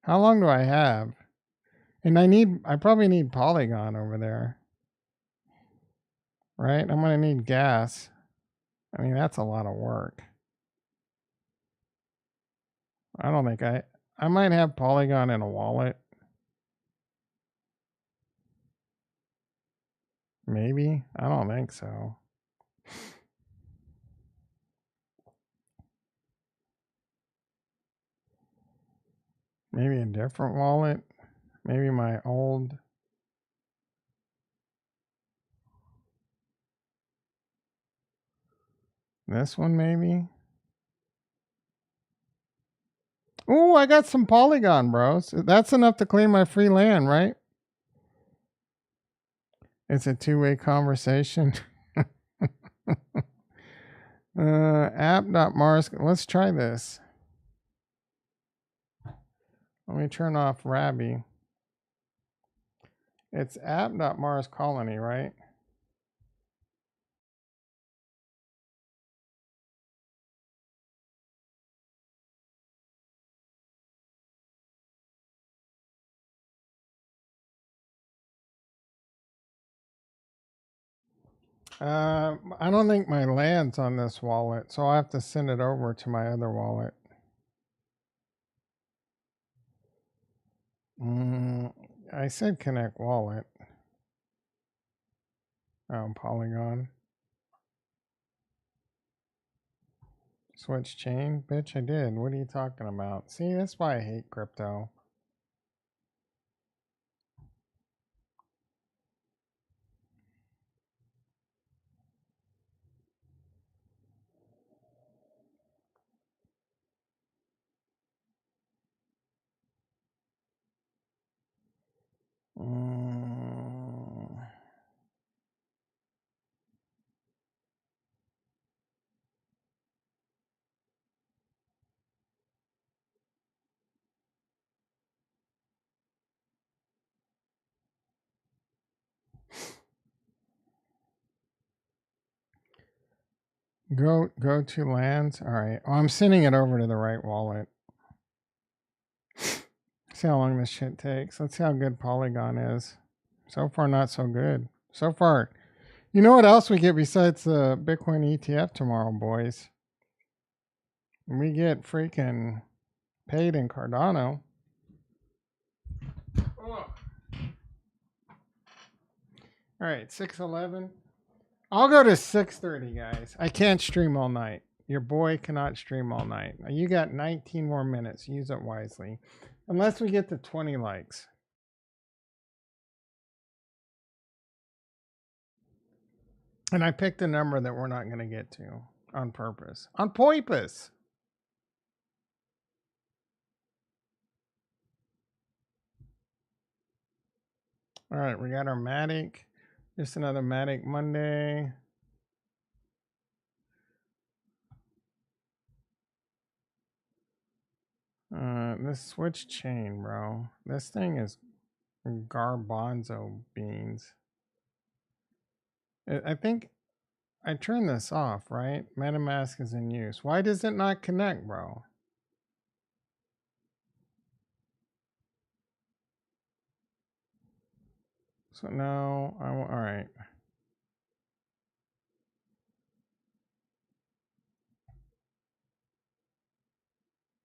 how long do I have? And I probably need Polygon over there. Right? I'm going to need gas. I mean, that's a lot of work. I don't think I might have Polygon in a wallet. Maybe. I don't think so. Maybe a different wallet. Maybe my old. This one maybe. Oh, I got some Polygon, bros. That's enough to clear my free land, right? It's a two-way conversation. App.mars. Let's try this. Let me turn off Rabby. It's app.mars colony, right? I don't think my land's on this wallet, so I'll have to send it over to my other wallet. I said connect wallet. Oh, Polygon. Switch chain? Bitch, I did. What are you talking about? See, that's why I hate crypto. Go to lands. All right. Oh, I'm sending it over to the right wallet. See how long this shit takes. Let's see how good Polygon is. So far, not so good. So far, you know what else we get besides the Bitcoin ETF tomorrow, boys? We get freaking paid in Cardano. All right, 6:11. I'll go to 6:30, guys. I can't stream all night. Your boy cannot stream all night. You got 19 more minutes. Use it wisely. Unless we get to 20 likes. And I picked a number that we're not going to get to on purpose. On purpose. All right, we got our Matic. Just another Matic Monday. This switch chain, bro. This thing is garbanzo beans. I think I turned this off, right? MetaMask is in use. Why does it not connect, bro? So no, all right.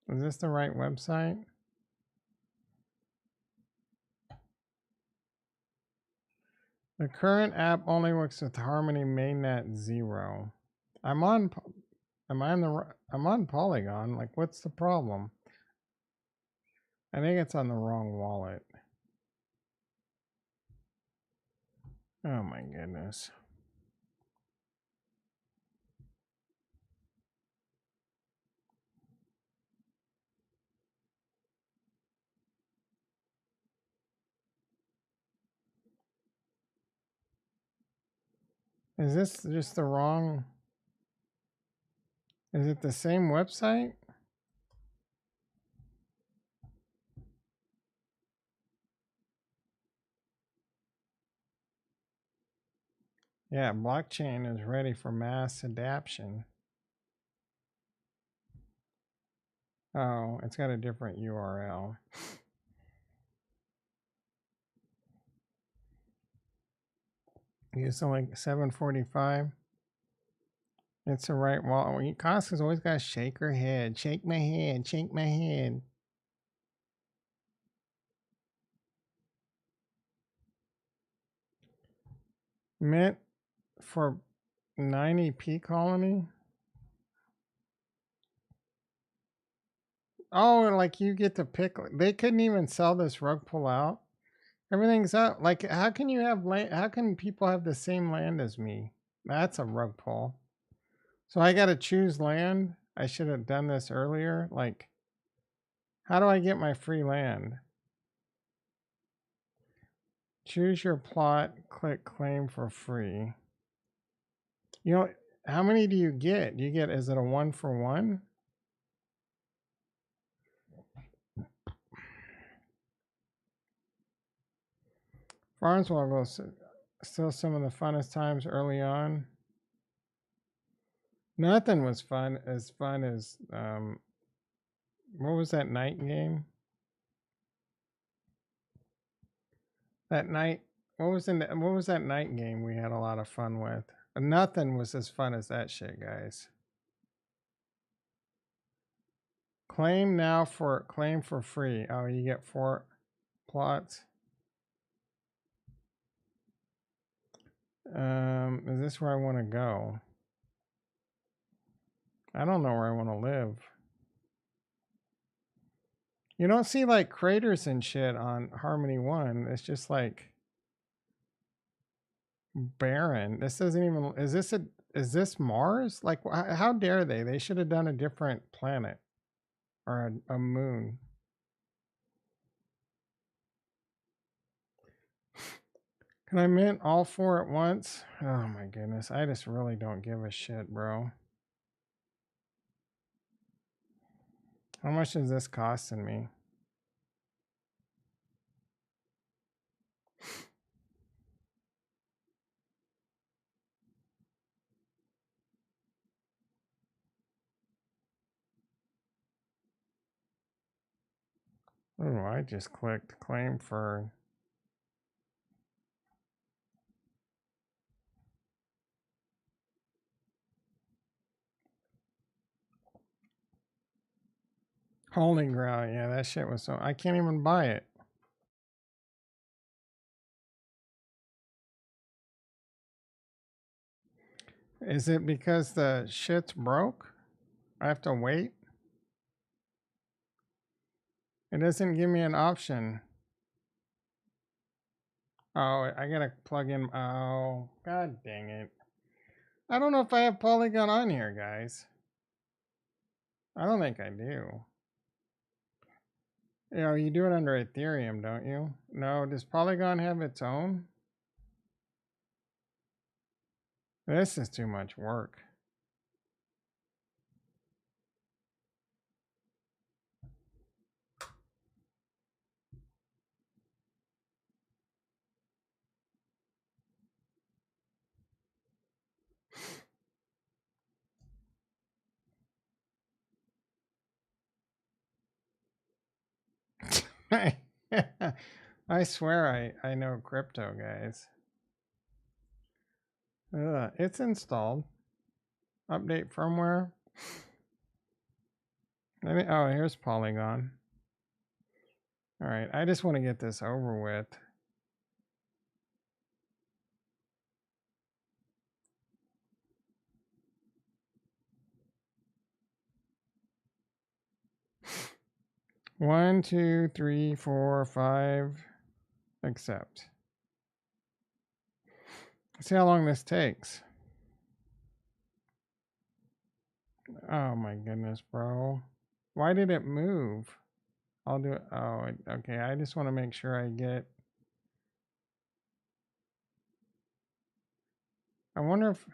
Is this the right website? The current app only works with Harmony Mainnet 0. I'm on Polygon. Like, what's the problem? I think it's on the wrong wallet. Oh my goodness. Is this just the wrong? Is it the same website? Yeah, blockchain is ready for mass adoption. Oh, it's got a different URL. Use the link 745. It's the right wall. Costco's always got to shake her head. Shake my head. Shake my head. Mint for 90p colony. Oh, like you get to pick. They couldn't even sell this rug pull out. Everything's up. Like, how can you have land? How can people have the same land as me? That's a rug pull. So I got to choose land. I should have done this earlier. Like, how do I get my free land? Choose your plot. Click claim for free. You know, how many do you get? You get, is it a 1-for-1? Farmsville was still some of the funnest times early on. Nothing was fun as what was that night game? That night, what was that night game we had a lot of fun with? Nothing was as fun as that shit, guys. Claim for free. Oh, you get 4 plots. Is this where I want to go? I don't know where I want to live. You don't see like craters and shit on Harmony 1. It's just like barren. This doesn't even, is this Mars? Like, how dare they? They should have done a different planet or a moon. Can I mint all 4 at once? Oh my goodness. I just really don't give a shit, bro. How much is this costing me? Oh, I just clicked claim for. Holding ground. Yeah, that shit was so. I can't even buy it. Is it because the shit's broke? I have to wait? It doesn't give me an option. Oh, I gotta plug in. Oh, god dang it. I don't know if I have Polygon on here, guys. I don't think I do. You know, you do it under Ethereum, don't you? No, does Polygon have its own? This is too much work. I swear I know crypto, guys. It's installed. Update firmware. Oh, here's Polygon. All right, I just want to get this over with. One, two, three, four, five. Accept. See how long this takes. Oh my goodness, bro. Why did it move? I'll do it. Oh, okay. I just want to make sure I get. I wonder if.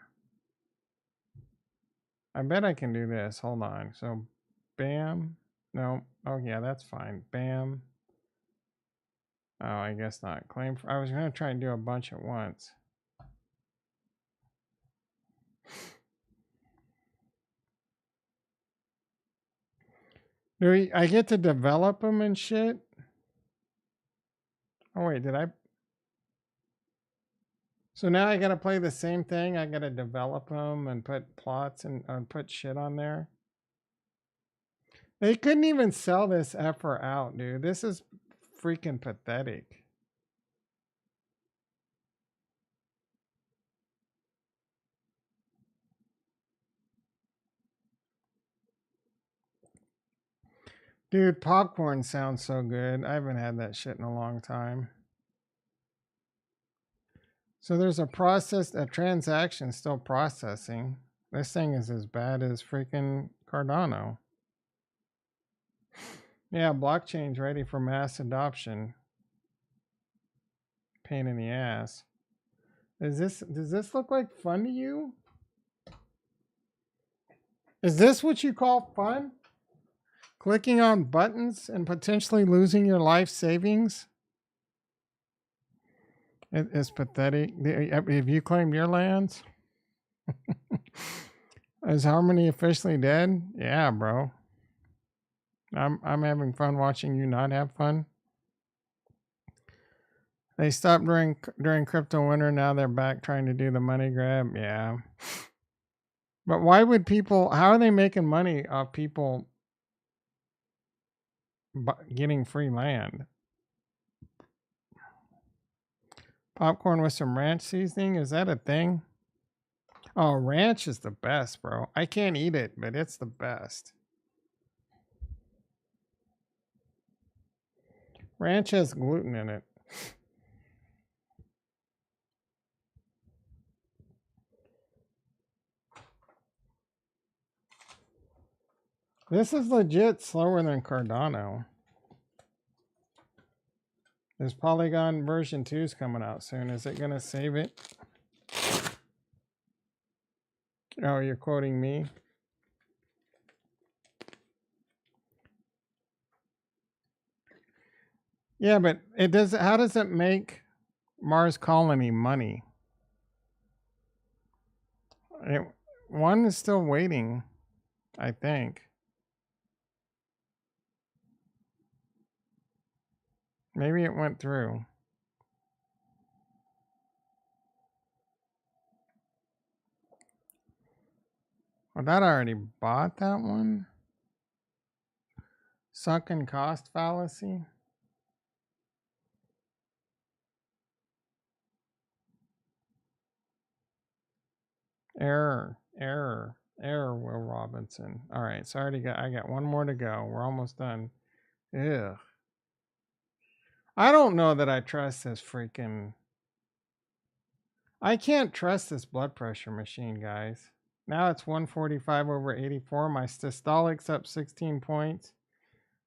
I bet I can do this. Hold on. So, bam. No. Oh, yeah, that's fine. Bam. Oh, I guess not. Claim for. I was going to try and do a bunch at once. Do I get to develop them and shit? Oh, wait, did I? So now I gotta play the same thing. I gotta develop them and put plots and put shit on there. They couldn't even sell this effort out, dude. This is freaking pathetic. Dude, popcorn sounds so good. I haven't had that shit in a long time. So there's a transaction still processing. This thing is as bad as freaking Cardano. Yeah, blockchain's ready for mass adoption. Pain in the ass. Does this look like fun to you? Is this what you call fun? Clicking on buttons and potentially losing your life savings? It is pathetic. Have you claimed your lands? Is Harmony officially dead? Yeah, bro. I'm having fun watching you not have fun. They stopped during crypto winter. Now they're back trying to do the money grab. Yeah. But why would people, how are they making money off people getting free land? Popcorn with some ranch seasoning? Is that a thing? Oh, ranch is the best, bro. I can't eat it, but it's the best. Ranch has gluten in it. This is legit slower than Cardano. This Polygon version 2 is coming out soon. Is it going to save it? Oh, you're quoting me? Yeah, but it does. How does it make Mars Colony money? One is still waiting, I think. Maybe it went through. Well, that already bought that one. Sunken cost fallacy. Error, Will Robinson. All right, so I got one more to go. We're almost done. Ugh. I don't know that I trust this freaking. I can't trust this blood pressure machine, guys. Now it's 145/84. My systolic's up 16 points.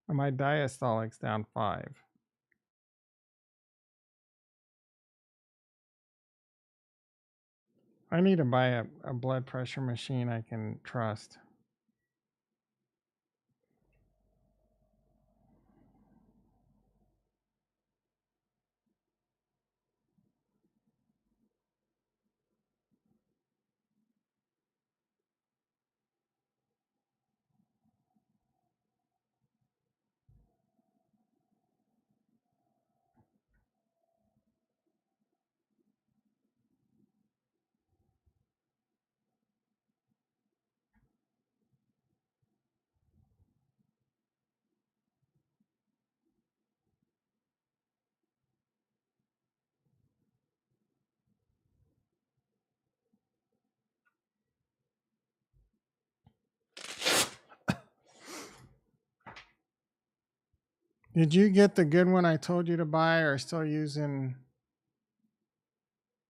And my diastolic's down 5. I need to buy a blood pressure machine I can trust. Did you get the good one I told you to buy, or still using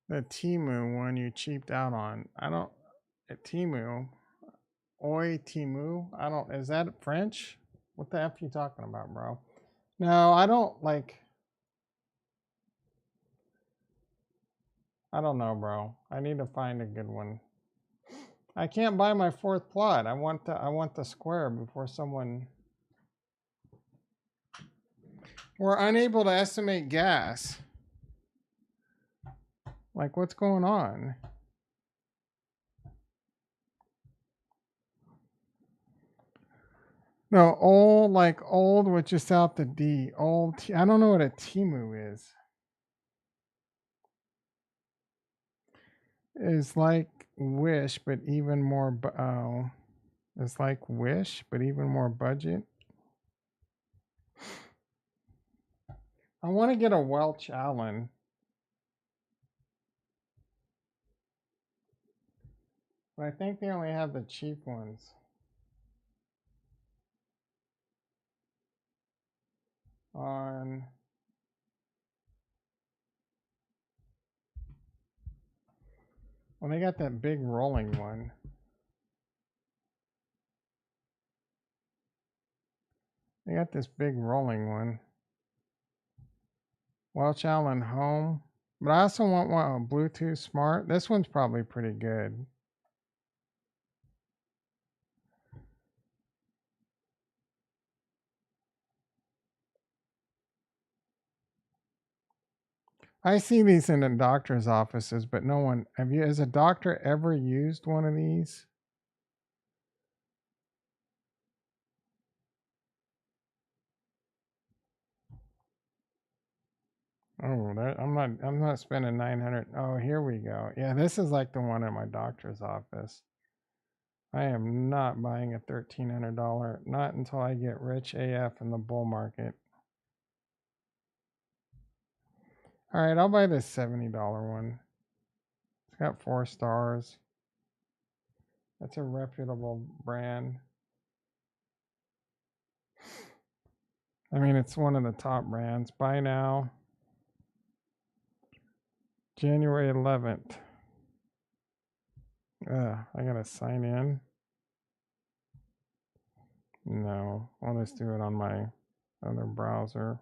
the Timu one you cheaped out on? I don't. Timu. Oi Timu. I don't. Is that French? What the F you talking about, bro? No, I don't like. I don't know, bro. I need to find a good one. I can't buy my 4th plot. I want the square before someone. We're unable to estimate gas. Like, what's going on? No, old with just out the D. I don't know what a Timu is. is like Wish, but even more. Oh, it's like Wish, but even more budget. I want to get a Welch Allen. But I think they only have the cheap ones. On well, they got that big rolling one. They got this big rolling one. Welch Allen Home. But I also want one Bluetooth Smart. This one's probably pretty good. I see these in the doctor's offices, but no one has a doctor ever used one of these? Oh, I'm not spending 900. Oh, here we go. Yeah, this is like the one at my doctor's office. I am not buying a $1,300, not until I get rich AF in the bull market. All right, I'll buy this $70 one. It's got 4 stars. That's a reputable brand. I mean, it's one of the top brands. Buy now. January 11th. I gotta sign in. No, I'll just do it on my other browser.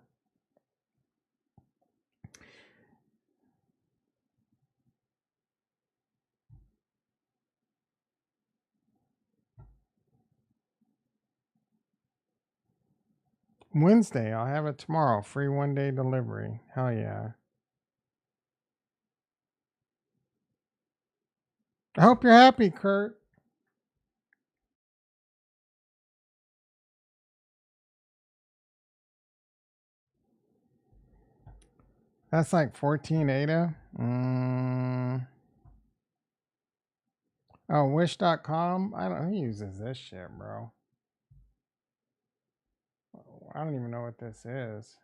Wednesday, I'll have it tomorrow. Free 1-day delivery. Hell yeah. I hope you're happy, Kurt. That's like 14 ADA. Oh, wish.com. I don't. Who uses this shit, bro? I don't even know what this is.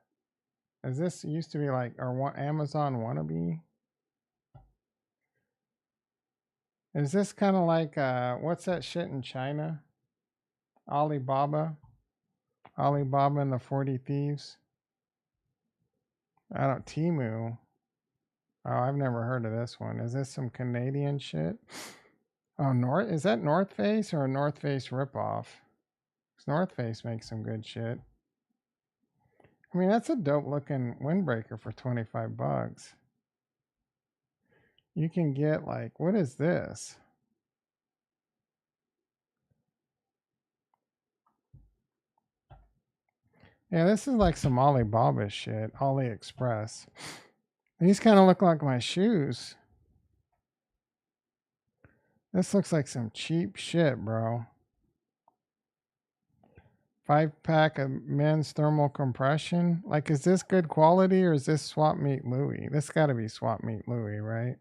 Is this used to be like or Amazon wannabe? Is this kind of like what's that shit in China? Alibaba. Alibaba and the 40 Thieves. I don't Timu. Oh, I've never heard of this one. Is this some Canadian shit? Oh, is that North Face or a North Face ripoff? Because North Face makes some good shit. I mean, that's a dope looking windbreaker for 25 bucks. You can get like, what is this? Yeah, this is like some Alibaba shit, AliExpress. These kind of look like my shoes. This looks like some cheap shit, bro. 5-pack of men's thermal compression. Like, is this good quality or is this Swap Meet Louie? This got to be Swap Meet Louie, right?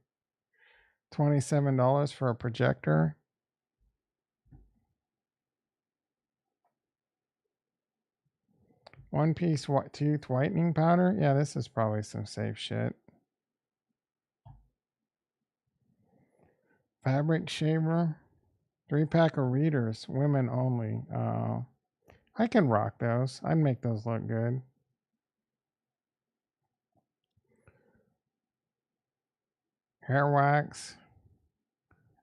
$27 for a projector. One piece tooth whitening powder. Yeah, this is probably some safe shit. Fabric shaver. 3-pack of readers. Women only. I can rock those. I'd make those look good. Hair wax.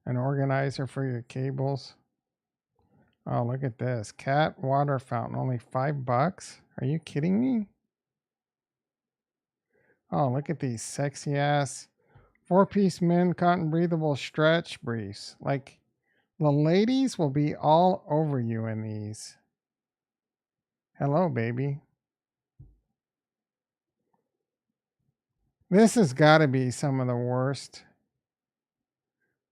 An organizer for your cables. Oh, look at this. Cat water fountain. Only $5. Are you kidding me? Oh, look at these sexy ass 4-piece men cotton breathable stretch briefs. Like, the ladies will be all over you in these. Hello, baby. This has got to be some of the worst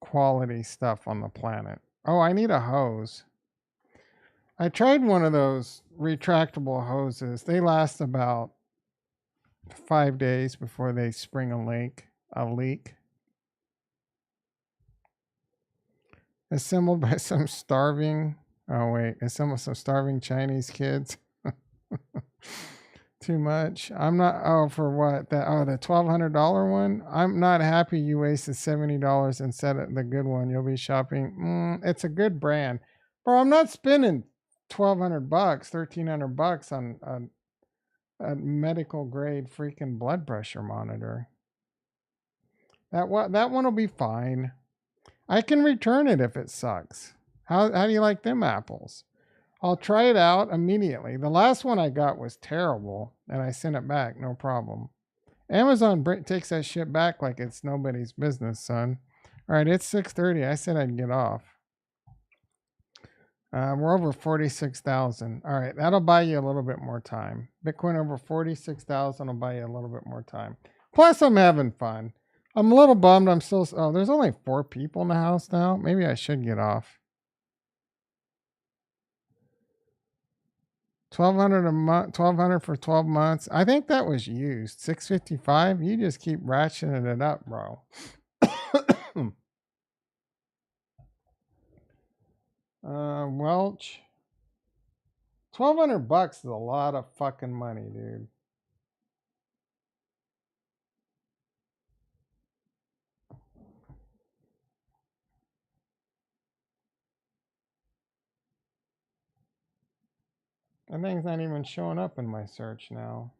quality stuff on the planet. Oh, I need a hose. I tried one of those retractable hoses. They last about 5 days before they spring a leak. Assembled by some starving. Oh wait, assembled some starving Chinese kids. Too much. I'm not. Oh, for what? That. Oh, the $1,200 one. I'm not happy you wasted $70 and said it the good one. You'll be shopping. It's a good brand, bro. I'm not spending $1,200, $1,300 on a medical grade freaking blood pressure monitor. That one will be fine. I can return it if it sucks. How do you like them apples? I'll try it out immediately. The last one I got was terrible, and I sent it back, no problem. Amazon takes that shit back like it's nobody's business, son. All right, it's 6:30. I said I'd get off. We're over 46,000. All right, that'll buy you a little bit more time. Bitcoin over 46,000 will buy you a little bit more time. Plus, I'm having fun. I'm a little bummed. I'm still. Oh, there's only 4 people in the house now. Maybe I should get off. 1,200 a month, 1,200 for 12 months. I think that was used. 655. You just keep ratcheting it up, bro. Welch. $1,200 is a lot of fucking money, dude. That thing's not even showing up in my search now.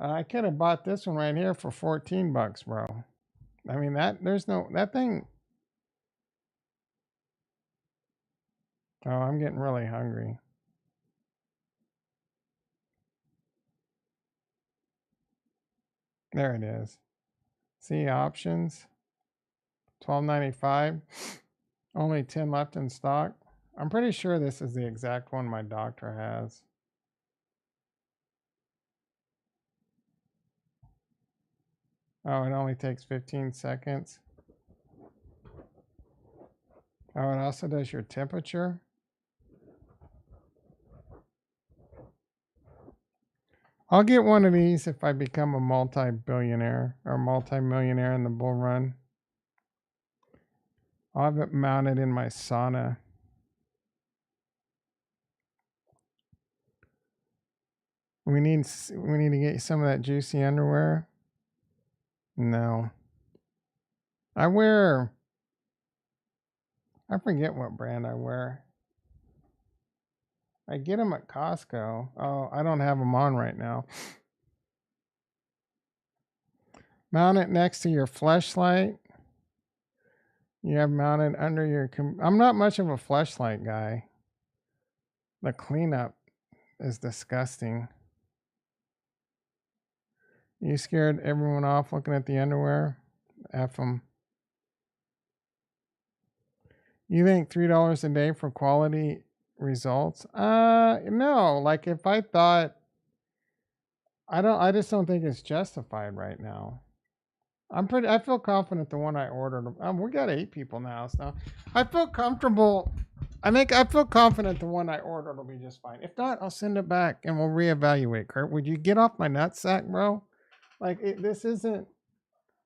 I could have bought this one right here for $14, bro. I mean, that thing. Oh, I'm getting really hungry. There it is. See options. $12.95. Only 10 left in stock. I'm pretty sure this is the exact one my doctor has. Oh, it only takes 15 seconds. Oh, it also does your temperature. I'll get one of these if I become a multi-billionaire or multi-millionaire in the bull run. I'll have it mounted in my sauna. We need to get some of that juicy underwear. No. I forget what brand I wear. I get them at Costco. Oh, I don't have them on right now. Mount it next to your fleshlight. You have mounted under your... I'm not much of a fleshlight guy. The cleanup is disgusting. You scared everyone off looking at the underwear? F them. You think $3 a day for quality results? No. Like if I thought... I just don't think it's justified right now. I feel confident the one I ordered. We got 8 people in the house now. I feel comfortable. I feel confident the one I ordered will be just fine. If not, I'll send it back and we'll reevaluate. Kurt, would you get off my nutsack, bro? Like this isn't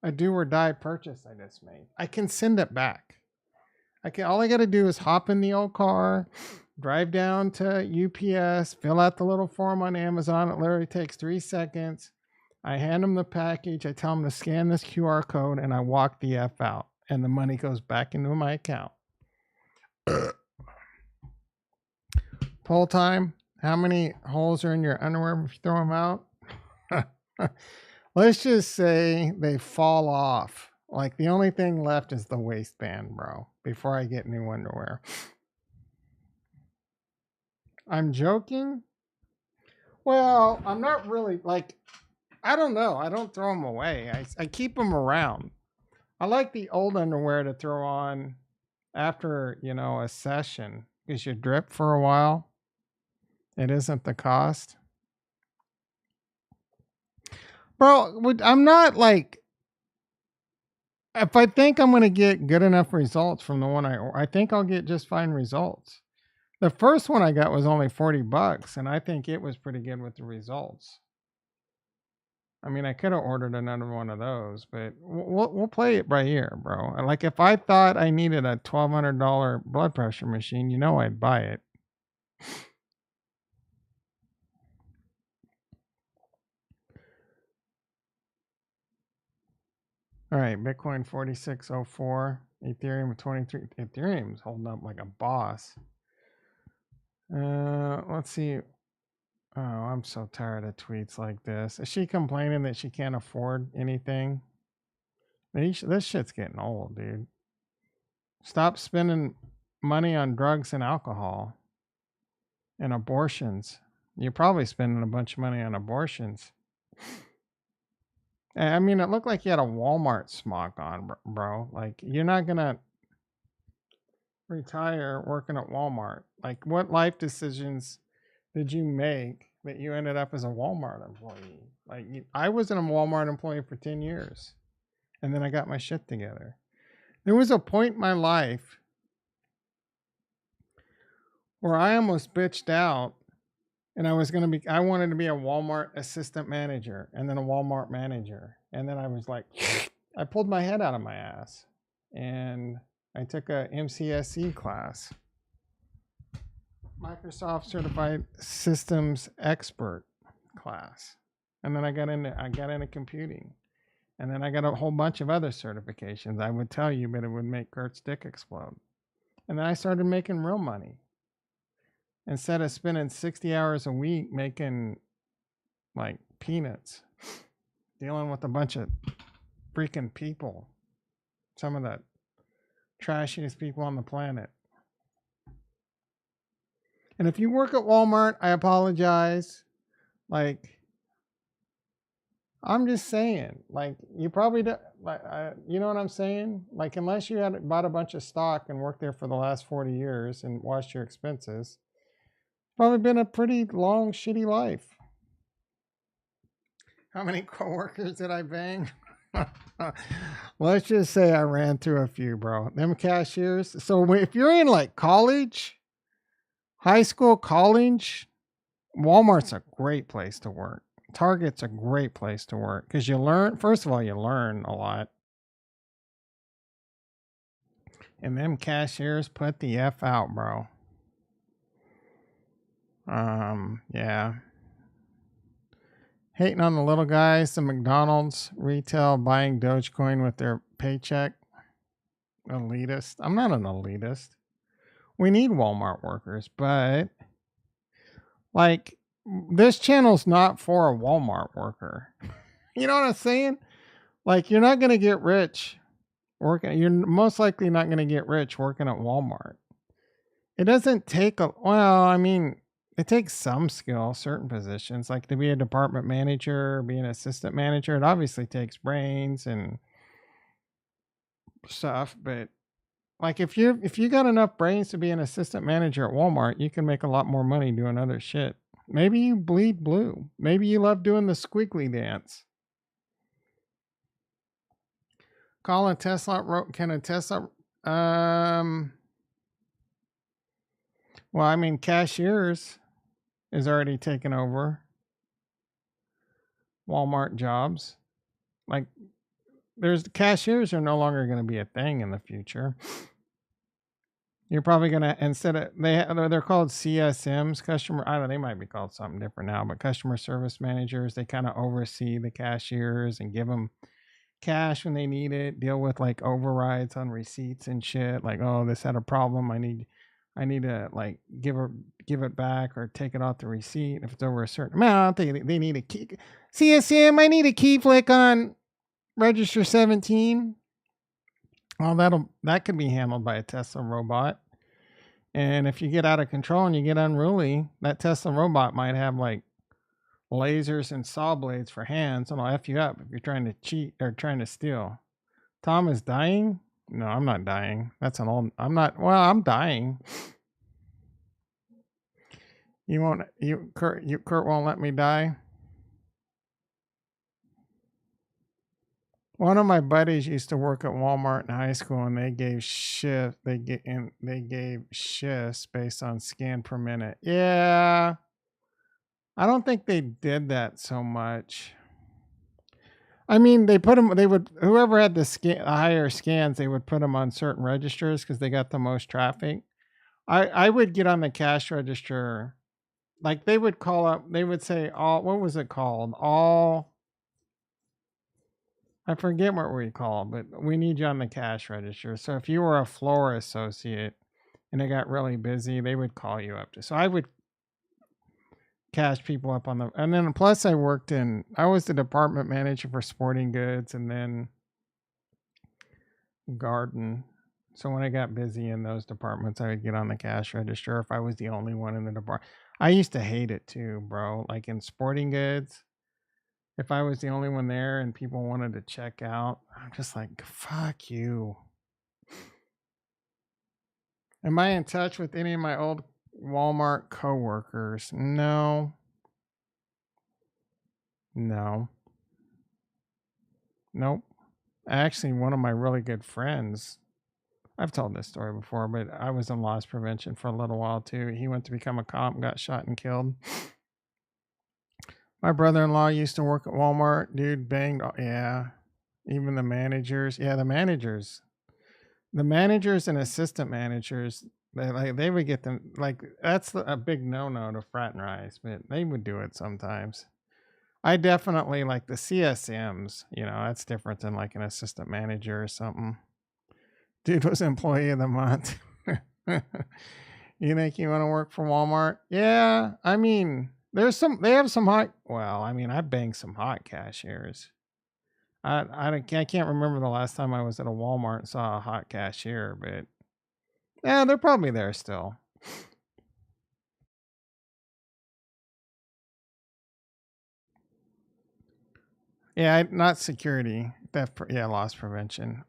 a do or die purchase I just made. I can send it back. All I got to do is hop in the old car, drive down to UPS, fill out the little form on Amazon. It literally takes 3 seconds. I hand them the package. I tell them to scan this QR code and I walk the F out and the money goes back into my account. Poll time. How many holes are in your underwear if you throw them out? Let's just say they fall off. Like the only thing left is the waistband, bro, before I get new underwear. I'm joking. Well, I'm not really like... I don't know. I don't throw them away. I keep them around. I like the old underwear to throw on after, a session because you drip for a while. It isn't the cost. Bro, I'm not like... If I think I'm going to get good enough results from the one I think I'll get just fine results. The first one I got was only $40 and I think it was pretty good with the results. I mean, I could have ordered another one of those, but we'll play it by ear, bro. And like if I thought I needed a $1,200 blood pressure machine, you know I'd buy it. All right, Bitcoin 4604, Ethereum 23. Ethereum's holding up like a boss. Let's see. Oh, I'm so tired of tweets like this. Is she complaining that she can't afford anything? This shit's getting old, dude. Stop spending money on drugs and alcohol and abortions. You're probably spending a bunch of money on abortions. I mean, it looked like you had a Walmart smock on, bro. Like, you're not going to retire working at Walmart. Like, what life decisions did you make that you ended up as a Walmart employee? Like, I was a Walmart employee for 10 years, and then I got my shit together. There was a point in my life where I almost bitched out, and I wanted to be a Walmart assistant manager, and then a Walmart manager. And then I was like, I pulled my head out of my ass, and I took a MCSE class, Microsoft Certified Systems Expert class. And then I got into computing. And then I got a whole bunch of other certifications. I would tell you, but it would make Kurt's dick explode. And then I started making real money. Instead of spending 60 hours a week making like peanuts, dealing with a bunch of freaking people, some of the trashiest people on the planet. And if you work at Walmart, I apologize. Like, I'm just saying, like, you probably do, like, you know what I'm saying? Like, unless you had bought a bunch of stock and worked there for the last 40 years and watched your expenses, probably been a pretty long, shitty life. How many coworkers did I bang? Let's just say I ran through a few, bro. Them cashiers. So if you're in like college, high school, college, Walmart's a great place to work. Target's a great place to work because you learn, first of all, you learn a lot. And them cashiers put the F out, bro. Yeah. Hating on the little guys, the McDonald's retail buying Dogecoin with their paycheck. Elitist. I'm not an elitist. We need Walmart workers, but like, this channel's not for a Walmart worker. You know what I'm saying? Like, you're not going to get rich working. You're most likely not going to get rich working at Walmart. It doesn't take it takes some skill, certain positions, like to be a department manager, be an assistant manager. It obviously takes brains and stuff, but like if you got enough brains to be an assistant manager at Walmart, you can make a lot more money doing other shit. Maybe you bleed blue. Maybe you love doing the squiggly dance. Colin Tesla can a Tesla well, I mean, cashiers is already taken over Walmart jobs. Like, there's cashiers are no longer going to be a thing in the future. You're probably going to, instead of, they're called CSMs, I don't know, they might be called something different now, but customer service managers, they kind of oversee the cashiers and give them cash when they need it, deal with like overrides on receipts and shit. Like, oh, this had a problem. I need to like give it back or take it off the receipt. If it's over a certain amount, they need a key. CSM, I need a key flick on register 17. Well, that could be handled by a Tesla robot. And if you get out of control and you get unruly, that Tesla robot might have like lasers and saw blades for hands, and I'll F you up if you're trying to cheat or trying to steal. Tom is dying? No, I'm not dying. I'm dying. Kurt won't let me die. One of my buddies used to work at Walmart in high school, and they gave shifts based on scan per minute. Yeah. I don't think they did that so much. I mean, they put them. They would whoever had the higher scans, they would put them on certain registers because they got the most traffic. I would get on the cash register. Like they would call up. They would say all. What was it called? All. I forget what we call, but we need you on the cash register. So if you were a floor associate and it got really busy, they would call you up to. So I would cash people up on the, and then plus I was the department manager for sporting goods and then garden. So when I got busy in those departments, I would get on the cash register if I was the only one in the department. I used to hate it too, bro. Like in sporting goods, if I was the only one there and people wanted to check out, I'm just like, fuck you. Am I in touch with any of my old Walmart coworkers? No. No. Nope. Actually, one of my really good friends, I've told this story before, but I was in loss prevention for a little while too. He went to become a cop, got shot and killed. My brother-in-law used to work at Walmart. Dude banged. Yeah. Even the managers. Yeah, the managers and assistant managers, they would get them, like that's a big no-no to fraternize, but they would do it sometimes. I definitely like the CSMs, that's different than like an assistant manager or something. Dude was employee of the month. You think you want to work for Walmart? Yeah, I mean, they have some hot, well, I mean, I banged some hot cashiers. I can't remember the last time I was at a Walmart and saw a hot cashier, but yeah, they're probably there still. Yeah, not security. Yeah, loss prevention.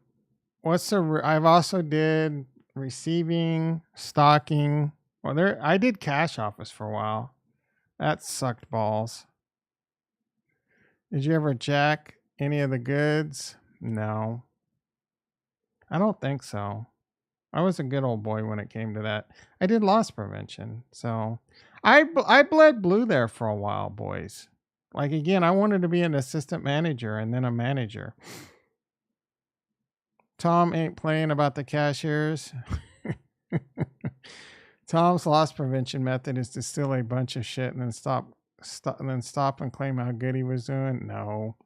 I've also did receiving, stocking. Well, I did cash office for a while. That sucked balls. Did you ever jack any of the goods? No. I don't think so. I was a good old boy when it came to that. I did loss prevention. So I bled blue there for a while, boys. Like again, I wanted to be an assistant manager and then a manager. Tom ain't playing about the cashiers. Tom's loss prevention method is to steal a bunch of shit and then stop and claim how good he was doing. No.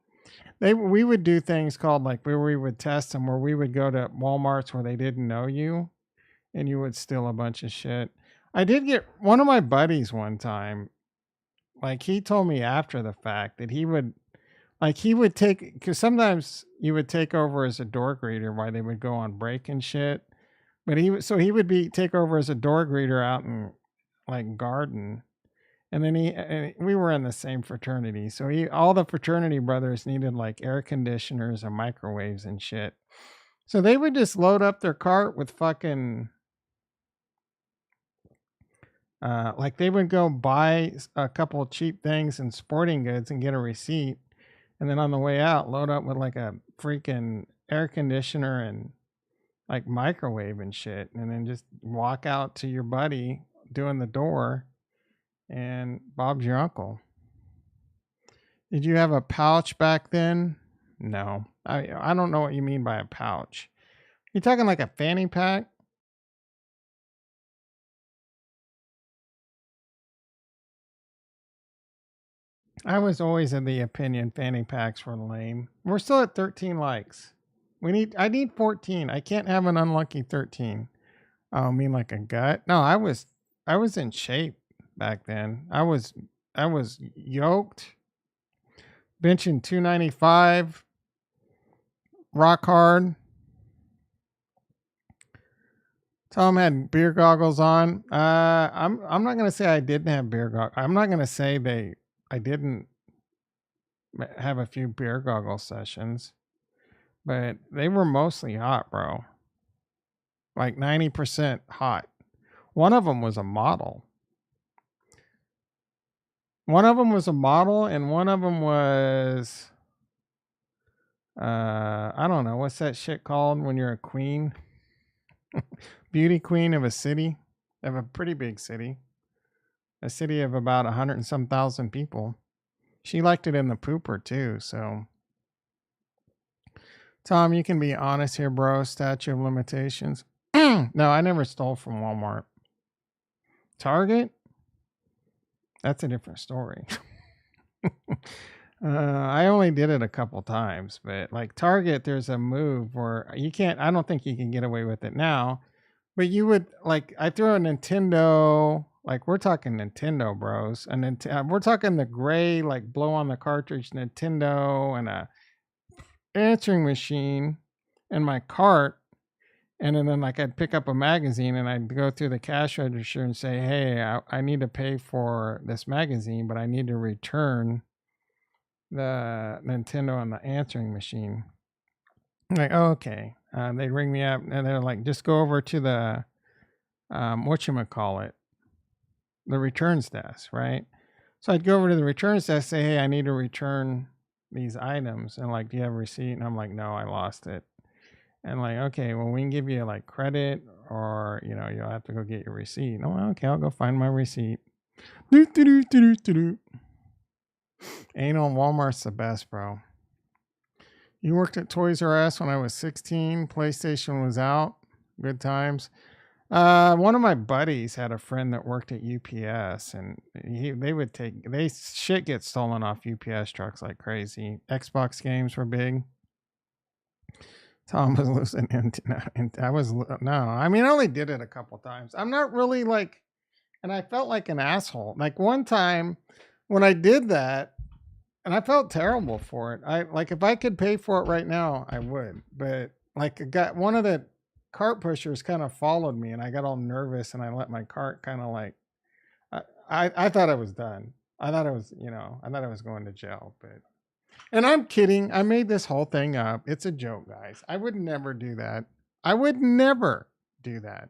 We would do things called like where we would test them, where we would go to Walmarts where they didn't know you and you would steal a bunch of shit. I did get one of my buddies one time, like he told me after the fact that he would take, because sometimes you would take over as a door greeter while they would go on break and shit. But he would take over as a door greeter out in like garden. And then we were in the same fraternity. So all the fraternity brothers needed like air conditioners and microwaves and shit. So they would just load up their cart with fucking, like they would go buy a couple of cheap things in sporting goods and get a receipt. And then on the way out, load up with like a freaking air conditioner and like microwave and shit. And then just walk out to your buddy doing the door and Bob's your uncle. Did you have a pouch back then? No. I don't know what you mean by a pouch. You talking like a fanny pack? I was always of the opinion fanny packs were lame. We're still at 13 likes. I need 14. I can't have an unlucky 13. Oh, I mean like a gut? No, I was in shape back then. I was yoked, benching 295, rock hard. Tom had beer goggles on. I'm not gonna say I didn't have beer goggles. I'm not gonna say I didn't have a few beer goggle sessions, but they were mostly hot, bro. Like 90% hot. One of them was a model. And one of them was I don't know, what's that shit called when you're a queen? Beauty queen of a city, of a pretty big city. A city of about 100 and some thousand people. She liked it in the pooper too, so Tom, you can be honest here, bro. Statute of limitations. No, I never stole from Walmart. Target? That's a different story. I only did it a couple times, but like Target, there's a move where you can't, I don't think you can get away with it now, but you would like, I threw a Nintendo, like we're talking Nintendo, bros. And then we're talking the gray, like blow on the cartridge Nintendo and a answering machine in my cart. And then like I'd pick up a magazine and I'd go through the cash register and say, hey, I need to pay for this magazine, but I need to return the Nintendo and the answering machine. I'm like, oh, okay. They ring me up and they're like, just go over to the, whatchamacallit, the returns desk, right? So I'd go over to the returns desk, say, hey, I need to return these items. And like, do you have a receipt? And I'm like, no, I lost it. And like, okay, well, we can give you like credit or, you know, you'll have to go get your receipt. Oh, okay, I'll go find my receipt. Anal Walmart's the best, bro. You worked at Toys R Us when I was 16. PlayStation was out. Good times. One of my buddies had a friend that worked at UPS, and shit gets stolen off UPS trucks like crazy. Xbox games were big. Tom was losing I mean, I only did it a couple times. I'm not really like, and I felt like an asshole. Like one time when I did that, and I felt terrible for it. I like if I could pay for it right now, I would. But like one of the cart pushers kind of followed me, and I got all nervous, and I let my cart kind of like, I thought I was done. I thought I was going to jail, but. And I'm kidding. I made this whole thing up. It's a joke, guys. I would never do that. I would never do that.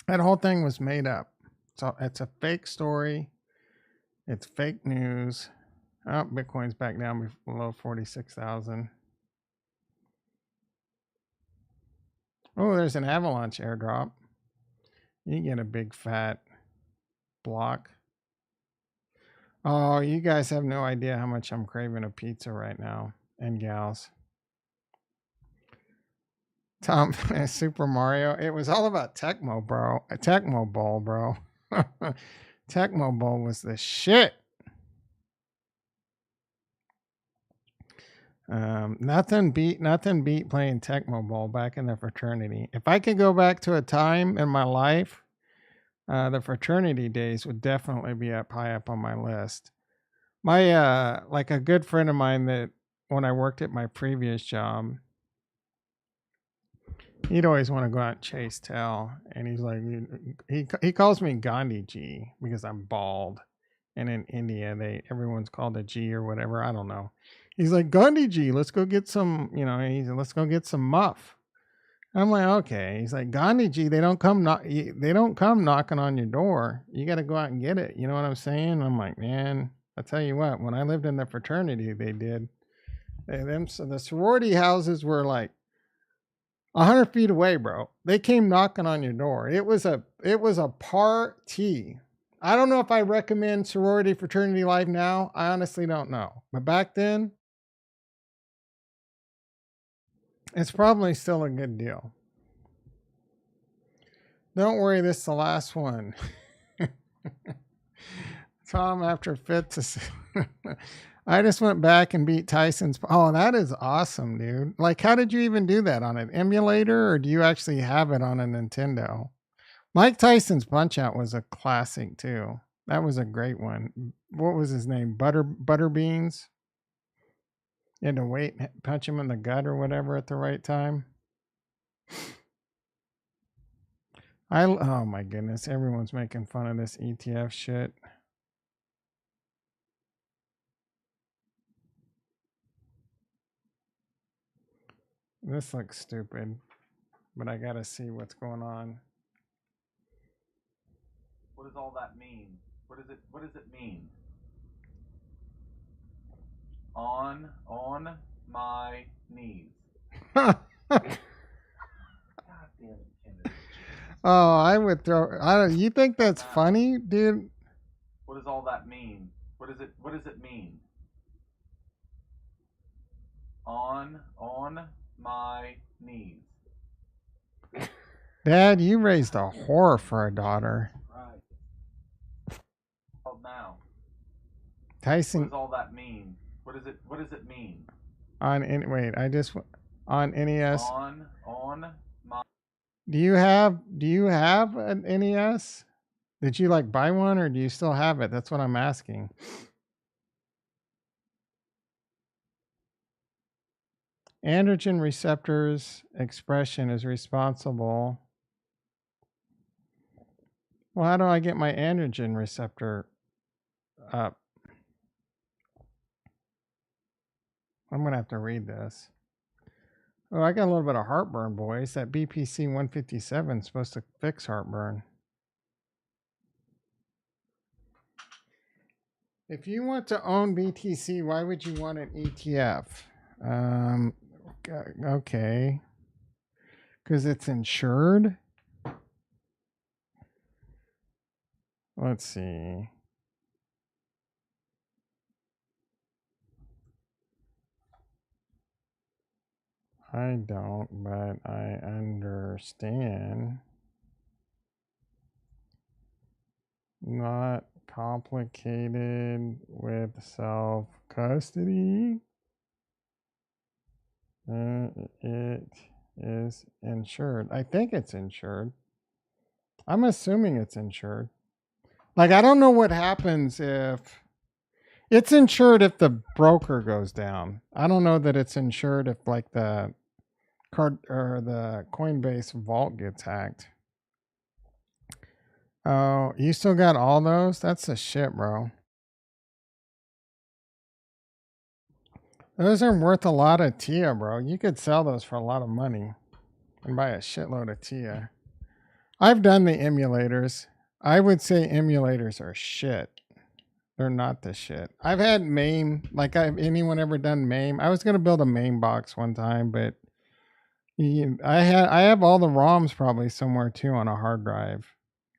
That whole thing was made up. So it's a fake story. It's fake news. Oh, Bitcoin's back down below 46,000. Oh, there's an avalanche airdrop. You get a big fat block. Oh, you guys have no idea how much I'm craving a pizza right now. And gals. Tom, Super Mario. It was all about Tecmo, bro. Tecmo Bowl, bro. Tecmo Bowl was the shit. Nothing beat playing Tecmo Bowl back in the fraternity. If I could go back to a time in my life, the fraternity days would definitely be high up on my list. My like a good friend of mine that when I worked at my previous job, he'd always want to go out and chase tail, and he's like, he calls me Gandhi G because I'm bald, and in India everyone's called a G or whatever. I don't know. He's like, Gandhi G, let's go get some, let's go get some muff. I'm like, okay. He's like, Gandhi G, they don't come knocking on your door. You got to go out and get it. You know what I'm saying? I'm like, man, I tell you what, when I lived in the fraternity, they did. So the sorority houses were like 100 feet away, bro. They came knocking on your door. It was a party. I don't know if I recommend sorority fraternity life now. I honestly don't know. But back then, it's probably still a good deal. Don't worry, this is the last one. Tom, after fifth I just went back and beat Tyson's. Oh, that is awesome, dude. Like, how did you even do that? On an emulator, or do you actually have it on a Nintendo? Mike Tyson's Punch-Out was a classic, too. That was a great one. What was his name? Butterbeans? You had to wait and punch him in the gut or whatever at the right time. Oh my goodness, everyone's making fun of this ETF shit. This looks stupid, but I gotta see what's going on. What does all that mean? What does it mean? On my knees. God damn it, Kennedy. Oh, I would throw. You think that's funny, dude? What does all that mean? What does it mean? On my knees. Dad, you raised a whore for a daughter. Right. Oh, now. What Tyson does all that mean? What does it mean? on on NES. On my Do you have an NES? Did you like buy one or do you still have it? That's what I'm asking. Androgen receptors expression is responsible. Well, how do I get my androgen receptor up? I'm going to have to read this. Oh, I got a little bit of heartburn, boys. That BPC 157 is supposed to fix heartburn. If you want to own BTC, why would you want an ETF? Okay. Because it's insured? Let's see. I don't, but I understand. Not complicated with self-custody. It is insured. I think it's insured. I'm assuming it's insured. Like, I don't know what happens if it's insured if the broker goes down. I don't know that it's insured if like the card or the Coinbase vault gets hacked. Oh, you still got all those? That's the shit, bro. Those are worth a lot of TIA, bro. You could sell those for a lot of money and buy a shitload of TIA. I've done the emulators. I would say emulators are shit. They're not the shit. I've had MAME. Like, anyone ever done MAME? I was gonna build a MAME box one time, but I have all the ROMs probably somewhere too on a hard drive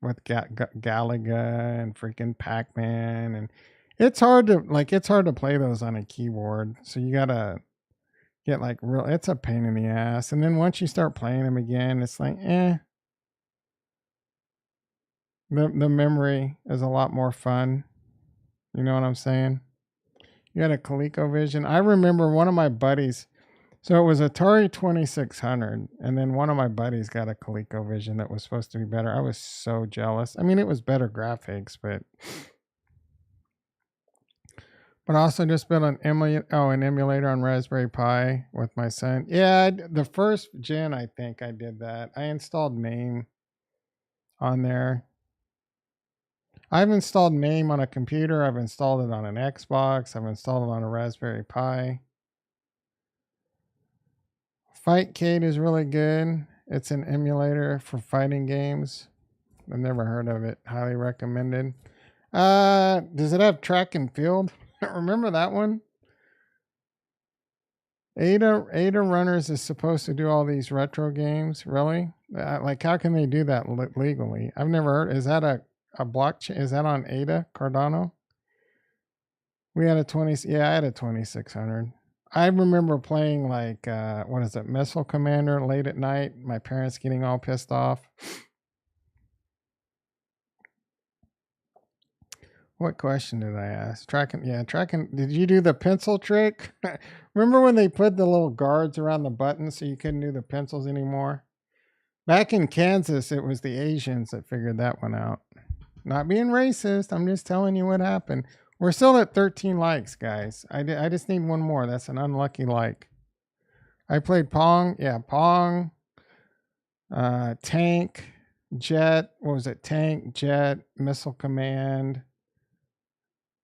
with Galaga and freaking Pac-Man, and it's hard to play those on a keyboard. So you gotta get like real. It's a pain in the ass, and then once you start playing them again, it's like The memory is a lot more fun. You know what I'm saying? You got a ColecoVision. I remember one of my buddies. So it was Atari 2600, and then one of my buddies got a ColecoVision that was supposed to be better. I was so jealous. I mean, it was better graphics, but also just built an emulator on Raspberry Pi with my son. Yeah, the first gen, I think I did that. I installed MAME on there. I've installed MAME on a computer. I've installed it on an Xbox. I've installed it on a Raspberry Pi. Fightcade is really good. It's an emulator for fighting games. I've never heard of it. Highly recommended. Does it have track and field? Remember that one? Ada Runners is supposed to do all these retro games. Really? Like, how can they do that legally? I've never heard. Is that a blockchain? Is that on Ada Cardano? We had a 20. Yeah, I had a 2600. I remember playing like what is it, Missile Commander late at night. My parents getting all pissed off. What question did I ask? Tracking. Did you do the pencil trick? Remember when they put the little guards around the buttons so you couldn't do the pencils anymore? Back in Kansas, it was the Asians that figured that one out. Not being racist. I'm just telling you what happened. We're still at 13 likes, guys. I just need one more. That's an unlucky like. I played Pong. Yeah, Pong. Tank. Jet. What was it? Tank, Jet, Missile Command.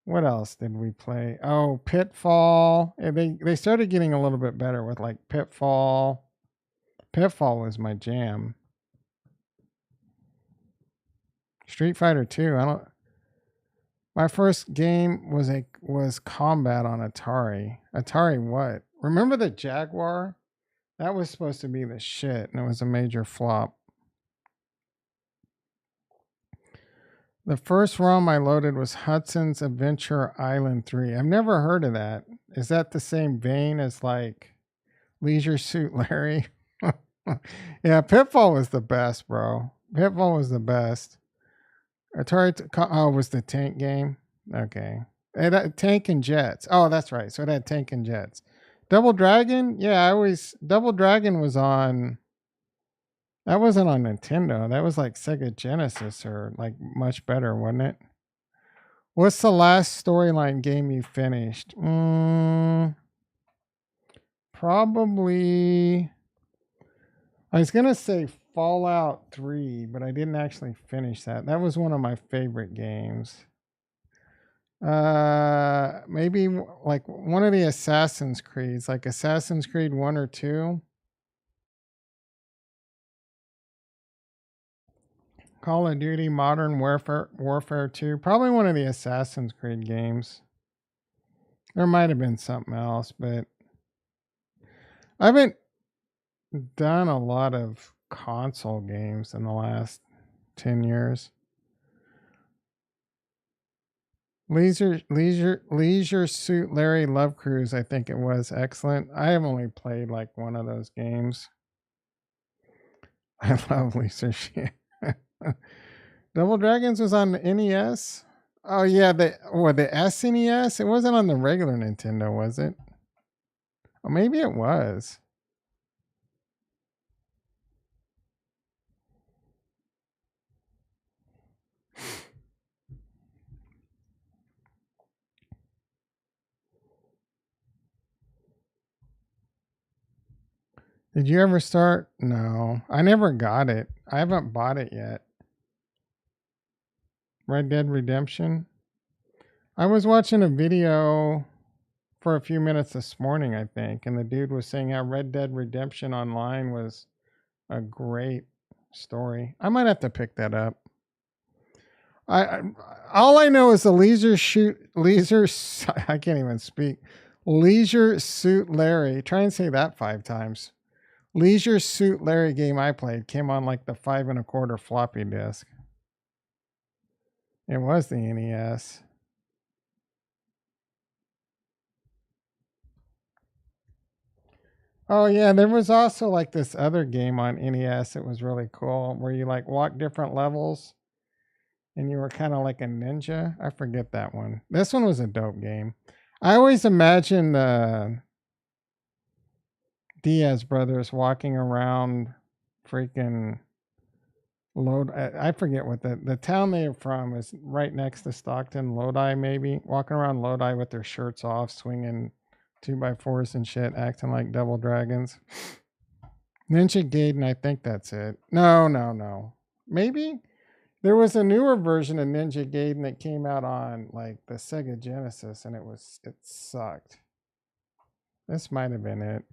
What else did we play? Oh, Pitfall. They started getting a little bit better with like Pitfall. Pitfall was my jam. Street Fighter 2. My first game was Combat on Atari. Atari what? Remember the Jaguar? That was supposed to be the shit, and it was a major flop. The first ROM I loaded was Hudson's Adventure Island 3. I've never heard of that. Is that the same vein as like Leisure Suit Larry. Yeah, Pitfall was the best, bro. Pitfall was the best. Oh, was the tank game? Okay. It had tank and jets. Oh, that's right. So it had tank and jets. Double Dragon? Yeah, Double Dragon was on. That wasn't on Nintendo. That was like Sega Genesis or like much better, wasn't it? What's the last storyline game you finished? Probably. I was gonna say Fallout 3, but I didn't actually finish that. That was one of my favorite games. Maybe like one of the Assassin's Creeds, like Assassin's Creed 1 or 2. Call of Duty Modern Warfare 2. Probably one of the Assassin's Creed games. There might have been something else, but I haven't done a lot of console games in the last 10 years. Leisure Suit Larry Love Cruise, I think it was excellent. I have only played like one of those games. I love Leisure Suit. Double Dragons was on the NES. Oh yeah, the SNES. It wasn't on the regular Nintendo, was it? Or maybe it was. Did you ever start? No, I never got it. I haven't bought it yet. Red Dead Redemption. I was watching a video for a few minutes this morning, I think, and the dude was saying how Red Dead Redemption Online was a great story. I might have to pick that up. I all I know is the I can't even speak. Leisure Suit Larry. Try and say that 5 times. Leisure Suit Larry game I played came on like the 5 1/4 floppy disk. It was the NES. Oh yeah, there was also like this other game on NES. It was really cool where you like walk different levels and you were kind of like a ninja. I forget that one. This one was a dope game. I always imagine the Diaz brothers walking around freaking I forget what the town they're from is right next to Stockton, Lodi maybe. Walking around Lodi with their shirts off, swinging 2x4s and shit, acting like double dragons. Ninja Gaiden, I think that's it. No. Maybe there was a newer version of Ninja Gaiden that came out on like the Sega Genesis, and it sucked. This might have been it.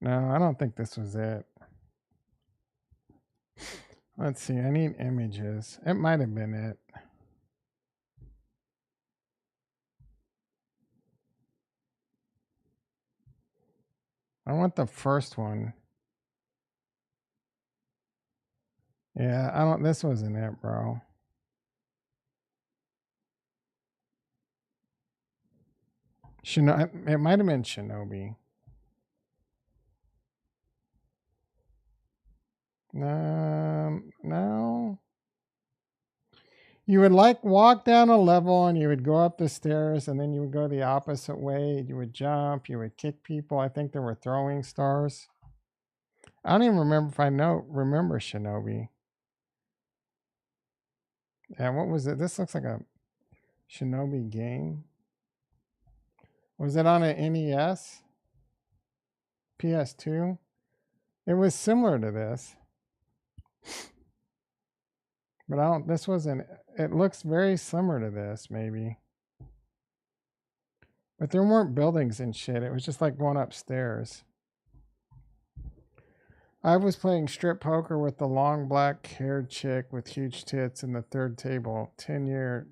No, I don't think this was it. Let's see. I need images. It might have been it. I want the first one. Yeah, this wasn't it, bro. It might have been Shinobi. No. You would like walk down a level and you would go up the stairs and then you would go the opposite way. You would jump, you would kick people. I think there were throwing stars. I don't even remember if I remember Shinobi. Yeah, what was it? This looks like a Shinobi game. Was it on an NES? PS2? It was similar to this. But this wasn't, it looks very similar to this, maybe. But there weren't buildings and shit. It was just like going upstairs. I was playing strip poker with the long black haired chick with huge tits in the third table. 10-year-old.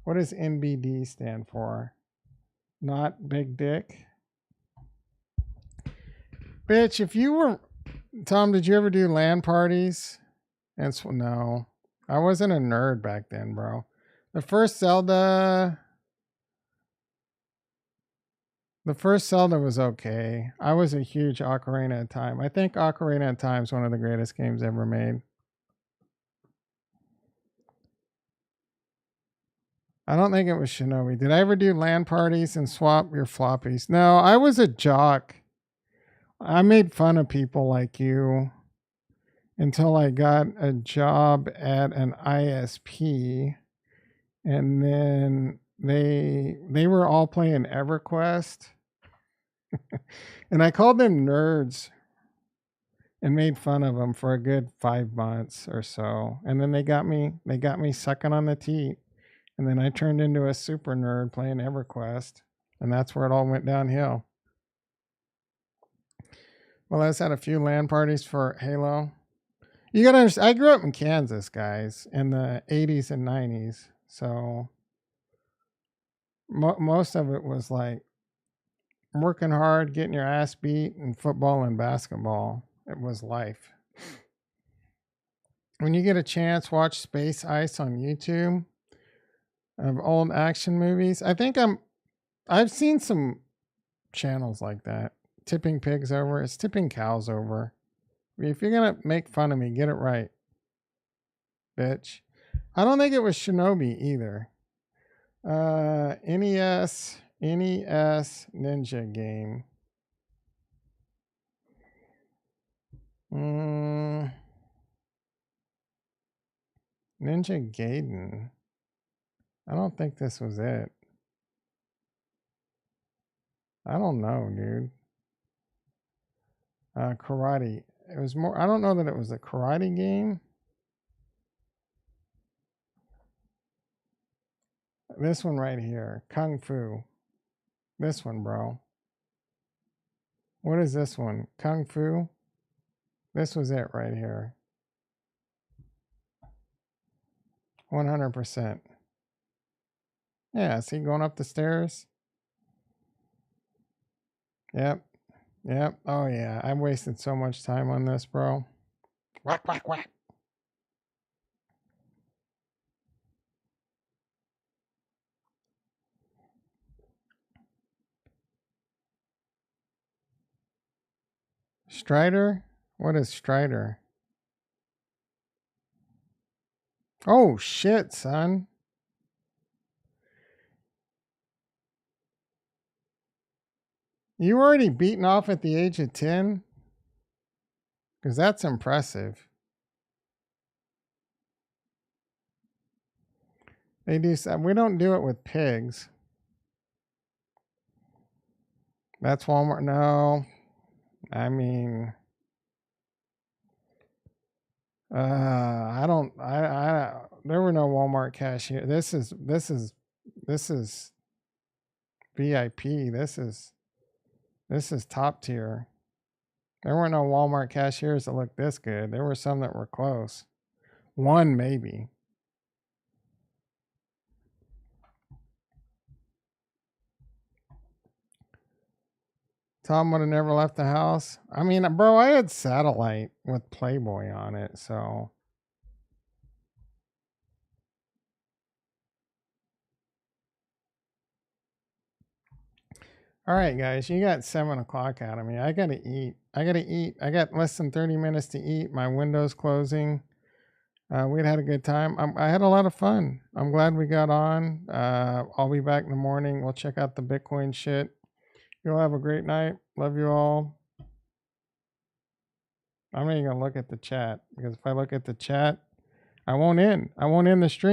What does NBD stand for? Not big dick? Bitch, if you were... Tom, did you ever do LAN parties? And no. I wasn't a nerd back then, bro. The first Zelda... The first Zelda was okay. I was a huge Ocarina of Time. I think Ocarina of Time is one of the greatest games ever made. I don't think it was Shinobi. Did I ever do LAN parties and swap your floppies? No, I was a jock. I made fun of people like you until I got a job at an ISP, and then they were all playing EverQuest, and I called them nerds and made fun of them for a good 5 months or so, and then they got me sucking on the teat, and then I turned into a super nerd playing EverQuest, and that's where it all went downhill. Well, I just had a few LAN parties for Halo. You gotta understand, I grew up in Kansas, guys, in the 80s and 90s. So most of it was like working hard, getting your ass beat, and football and basketball. It was life. When you get a chance, watch Space Ice on YouTube of old action movies. I've seen some channels like that. Tipping pigs over. It's tipping cows over. If you're gonna make fun of me, get it right, bitch. I don't think it was Shinobi either. NES Ninja game. Ninja Gaiden. I don't think this was it. I don't know, dude. Karate. It was more, I don't know that it was a karate game. This one right here. Kung Fu. This one, bro. What is this one? Kung Fu? This was it right here. 100%. Yeah, see going up the stairs? Yep. Yep. Oh yeah, I wasted so much time on this, bro. Whack, whack, whack. Strider? What is Strider? Oh shit, son. You already beaten off at the age of 10? Because that's impressive. They do. We don't do it with pigs. That's Walmart. No, I mean, I don't. There were no Walmart cashier. This is VIP. This is top tier. There weren't no Walmart cashiers that looked this good. There were some that were close. One maybe. Tom would have never left the house. I mean, bro, I had satellite with Playboy on it, so. All right, guys, you got 7 o'clock out of me. I gotta eat. I got less than 30 minutes to eat. My window's closing. We'd had a good time. I had a lot of fun. I'm glad we got on. I'll be back in the morning. We'll check out the Bitcoin shit. You'll have a great night. Love you all. I'm not even gonna look at the chat because if I look at the chat, I won't end the stream.